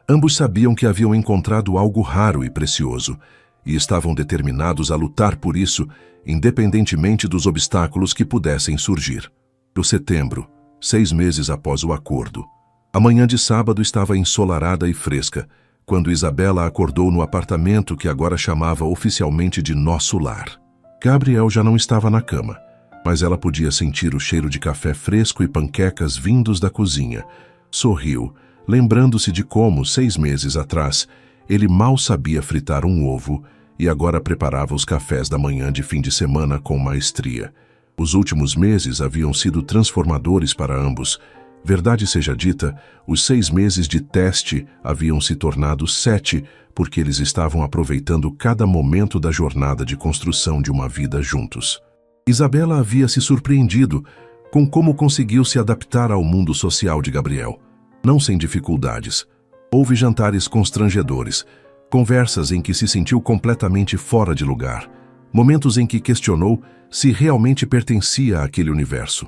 ambos sabiam que haviam encontrado algo raro e precioso, e estavam determinados a lutar por isso, independentemente dos obstáculos que pudessem surgir. O setembro, 6 meses após o acordo. A manhã de sábado estava ensolarada e fresca, quando Isabela acordou no apartamento que agora chamava oficialmente de nosso lar. Gabriel já não estava na cama, mas ela podia sentir o cheiro de café fresco e panquecas vindos da cozinha. Sorriu, lembrando-se de como, 6 meses atrás, ele mal sabia fritar um ovo e agora preparava os cafés da manhã de fim de semana com maestria. Os últimos meses haviam sido transformadores para ambos. Verdade seja dita, os 6 meses de teste haviam se tornado 7, porque eles estavam aproveitando cada momento da jornada de construção de uma vida juntos. Isabela havia se surpreendido com como conseguiu se adaptar ao mundo social de Gabriel. Não sem dificuldades. Houve jantares constrangedores, conversas em que se sentiu completamente fora de lugar, momentos em que questionou se realmente pertencia àquele universo.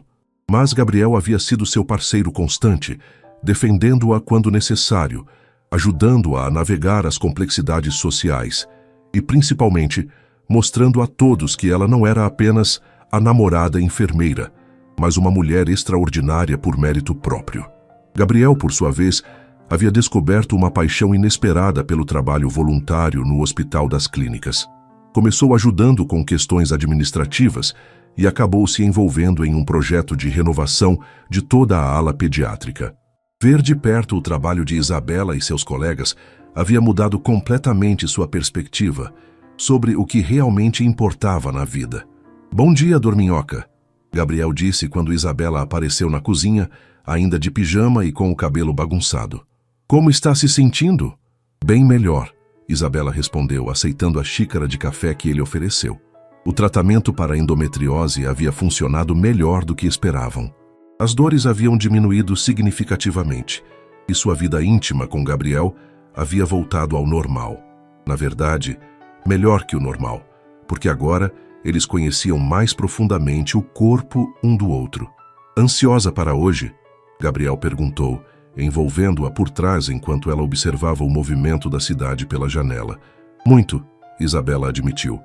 Mas Gabriel havia sido seu parceiro constante, defendendo-a quando necessário, ajudando-a a navegar as complexidades sociais e, principalmente, mostrando a todos que ela não era apenas a namorada enfermeira, mas uma mulher extraordinária por mérito próprio. Gabriel, por sua vez, havia descoberto uma paixão inesperada pelo trabalho voluntário no Hospital das Clínicas. Começou ajudando com questões administrativas e acabou se envolvendo em um projeto de renovação de toda a ala pediátrica. Ver de perto o trabalho de Isabela e seus colegas havia mudado completamente sua perspectiva sobre o que realmente importava na vida. "Bom dia, dorminhoca", Gabriel disse quando Isabela apareceu na cozinha, ainda de pijama e com o cabelo bagunçado. "Como está se sentindo?" "Bem melhor", Isabela respondeu, aceitando a xícara de café que ele ofereceu. O tratamento para a endometriose havia funcionado melhor do que esperavam. As dores haviam diminuído significativamente, e sua vida íntima com Gabriel havia voltado ao normal. Na verdade, melhor que o normal, porque agora eles conheciam mais profundamente o corpo um do outro. "Ansiosa para hoje?", Gabriel perguntou, envolvendo-a por trás enquanto ela observava o movimento da cidade pela janela. "Muito", Isabela admitiu.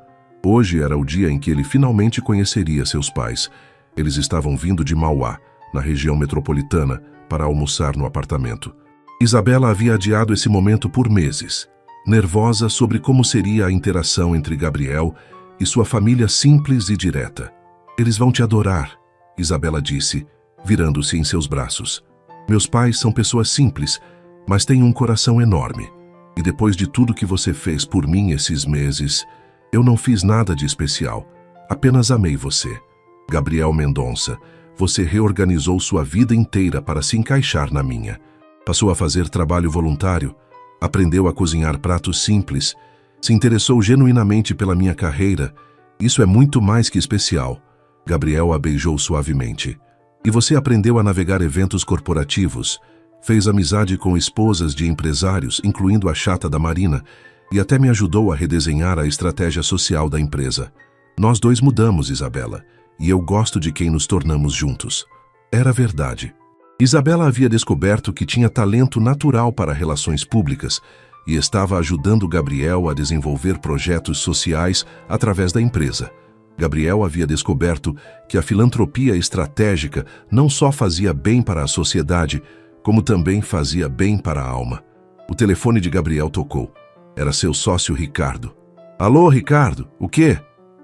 Hoje era o dia em que ele finalmente conheceria seus pais. Eles estavam vindo de Mauá, na região metropolitana, para almoçar no apartamento. Isabela havia adiado esse momento por meses, nervosa sobre como seria a interação entre Gabriel e sua família simples e direta. "Eles vão te adorar", Isabela disse, virando-se em seus braços. "Meus pais são pessoas simples, mas têm um coração enorme. E depois de tudo que você fez por mim esses meses, eu não fiz nada de especial, apenas amei você. Gabriel Mendonça, você reorganizou sua vida inteira para se encaixar na minha. Passou a fazer trabalho voluntário, aprendeu a cozinhar pratos simples, se interessou genuinamente pela minha carreira. Isso é muito mais que especial." Gabriel a beijou suavemente. "E você aprendeu a navegar eventos corporativos, fez amizade com esposas de empresários, incluindo a chata da Marina, e até me ajudou a redesenhar a estratégia social da empresa. Nós dois mudamos, Isabela, e eu gosto de quem nos tornamos juntos." Era verdade. Isabela havia descoberto que tinha talento natural para relações públicas e estava ajudando Gabriel a desenvolver projetos sociais através da empresa. Gabriel havia descoberto que a filantropia estratégica não só fazia bem para a sociedade, como também fazia bem para a alma. O telefone de Gabriel tocou. Era seu sócio Ricardo. "Alô, Ricardo, o quê?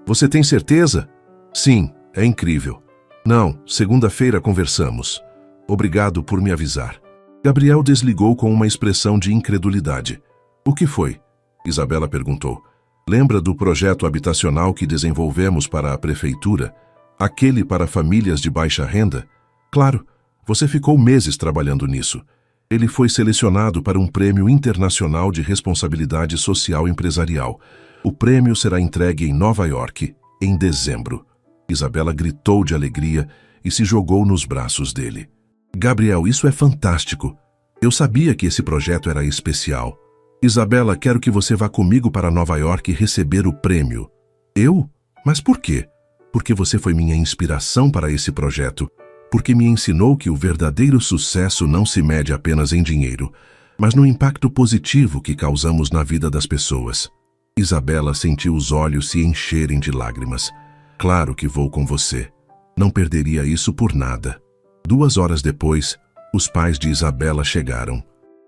Você tem certeza?" "Sim, é incrível." "Não, segunda-feira conversamos. Obrigado por me avisar." Gabriel desligou com uma expressão de incredulidade. "O que foi?" Isabela perguntou. Lembra do projeto habitacional que desenvolvemos para a prefeitura? Aquele para famílias de baixa renda? Claro, você ficou meses trabalhando nisso. Ele foi selecionado para um prêmio internacional de responsabilidade social empresarial. O prêmio será entregue em Nova York, em dezembro. Isabela gritou de alegria e se jogou nos braços dele. Gabriel, isso é fantástico. Eu sabia que esse projeto era especial. Isabela, quero que você vá comigo para Nova York receber o prêmio. Eu? Mas por quê? Porque você foi minha inspiração para esse projeto. Porque me ensinou que o verdadeiro sucesso não se mede apenas em dinheiro, mas no impacto positivo que causamos na vida das pessoas. Isabela sentiu os olhos se encherem de lágrimas. Claro que vou com você. Não perderia isso por nada. 2 horas depois, os pais de Isabela chegaram.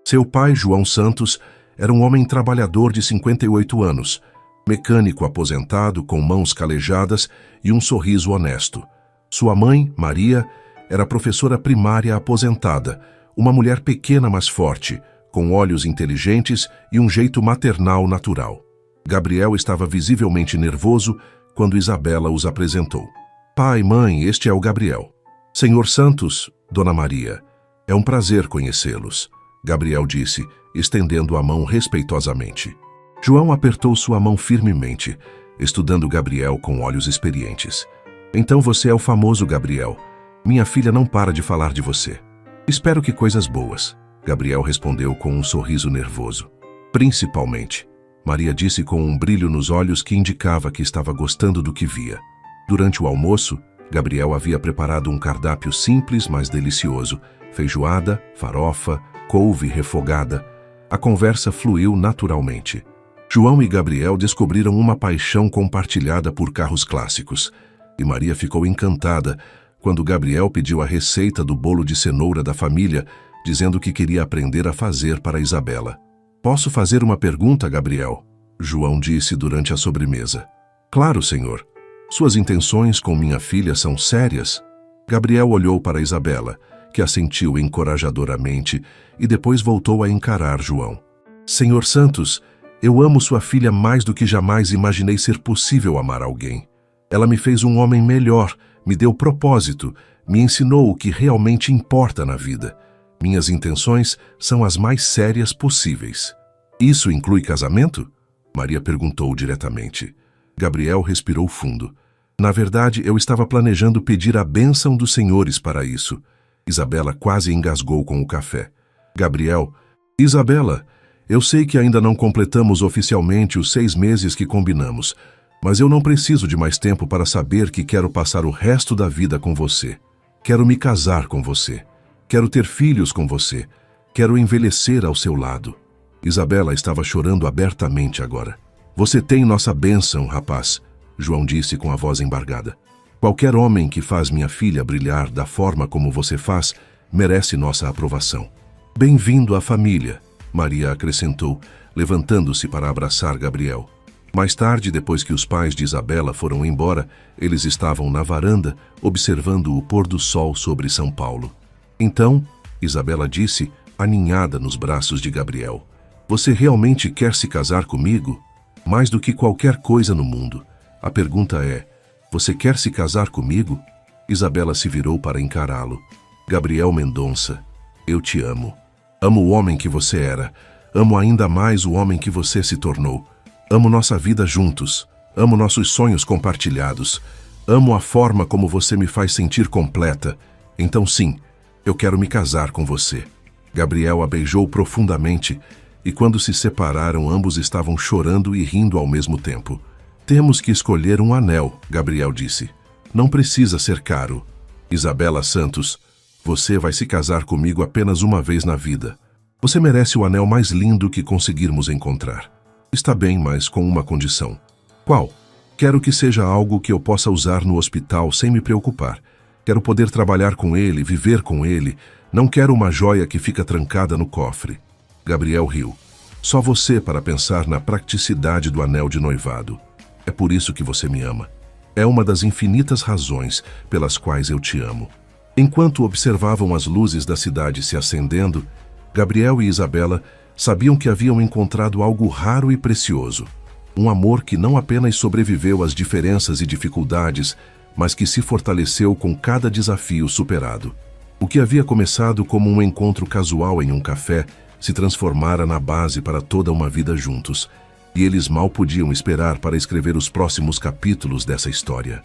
Seu pai, João Santos, era um homem trabalhador de 58 anos, mecânico aposentado com mãos calejadas e um sorriso honesto. Sua mãe, Maria, era professora primária aposentada, uma mulher pequena mas forte, com olhos inteligentes e um jeito maternal natural. Gabriel estava visivelmente nervoso quando Isabela os apresentou. Pai, mãe, este é o Gabriel. Senhor Santos, Dona Maria, é um prazer conhecê-los, Gabriel disse, estendendo a mão respeitosamente. João apertou sua mão firmemente, estudando Gabriel com olhos experientes. Então você é o famoso Gabriel. Minha filha não para de falar de você. Espero que coisas boas, Gabriel respondeu com um sorriso nervoso. Principalmente, Maria disse com um brilho nos olhos que indicava que estava gostando do que via. Durante o almoço, Gabriel havia preparado um cardápio simples, mas delicioso. Feijoada, farofa, couve refogada. A conversa fluiu naturalmente. João e Gabriel descobriram uma paixão compartilhada por carros clássicos. E Maria ficou encantada quando Gabriel pediu a receita do bolo de cenoura da família, dizendo que queria aprender a fazer para Isabela. Posso fazer uma pergunta, Gabriel? João disse durante a sobremesa. Claro, senhor. Suas intenções com minha filha são sérias? Gabriel olhou para Isabela, que assentiu encorajadoramente e depois voltou a encarar João. Senhor Santos, eu amo sua filha mais do que jamais imaginei ser possível amar alguém. Ela me fez um homem melhor, me deu propósito, me ensinou o que realmente importa na vida. Minhas intenções são as mais sérias possíveis. Isso inclui casamento? Maria perguntou diretamente. Gabriel respirou fundo. Na verdade, eu estava planejando pedir a bênção dos senhores para isso. Isabela quase engasgou com o café. Gabriel, Isabela, eu sei que ainda não completamos oficialmente os 6 meses que combinamos, mas eu não preciso de mais tempo para saber que quero passar o resto da vida com você. Quero me casar com você. Quero ter filhos com você. Quero envelhecer ao seu lado. Isabela estava chorando abertamente agora. Você tem nossa bênção, rapaz, João disse com a voz embargada. Qualquer homem que faz minha filha brilhar da forma como você faz, merece nossa aprovação. Bem-vindo à família, Maria acrescentou, levantando-se para abraçar Gabriel. Mais tarde, depois que os pais de Isabela foram embora, eles estavam na varanda, observando o pôr do sol sobre São Paulo. Então, Isabela disse, aninhada nos braços de Gabriel, você realmente quer se casar comigo? Mais do que qualquer coisa no mundo. A pergunta é, você quer se casar comigo? Isabela se virou para encará-lo. Gabriel Mendonça, eu te amo. Amo o homem que você era. Amo ainda mais o homem que você se tornou. Amo nossa vida juntos. Amo nossos sonhos compartilhados. Amo a forma como você me faz sentir completa. Então sim, eu quero me casar com você. Gabriel a beijou profundamente e quando se separaram ambos estavam chorando e rindo ao mesmo tempo. Temos que escolher um anel, Gabriel disse. Não precisa ser caro. Isabela Santos, você vai se casar comigo apenas uma vez na vida. Você merece o anel mais lindo que conseguirmos encontrar. Está bem, mas com uma condição. Qual? Quero que seja algo que eu possa usar no hospital sem me preocupar. Quero poder trabalhar com ele, viver com ele. Não quero uma joia que fica trancada no cofre. Gabriel riu. Só você para pensar na praticidade do anel de noivado. É por isso que você me ama. É uma das infinitas razões pelas quais eu te amo. Enquanto observavam as luzes da cidade se acendendo, Gabriel e Isabela sabiam que haviam encontrado algo raro e precioso. Um amor que não apenas sobreviveu às diferenças e dificuldades, mas que se fortaleceu com cada desafio superado. O que havia começado como um encontro casual em um café se transformara na base para toda uma vida juntos, e eles mal podiam esperar para escrever os próximos capítulos dessa história.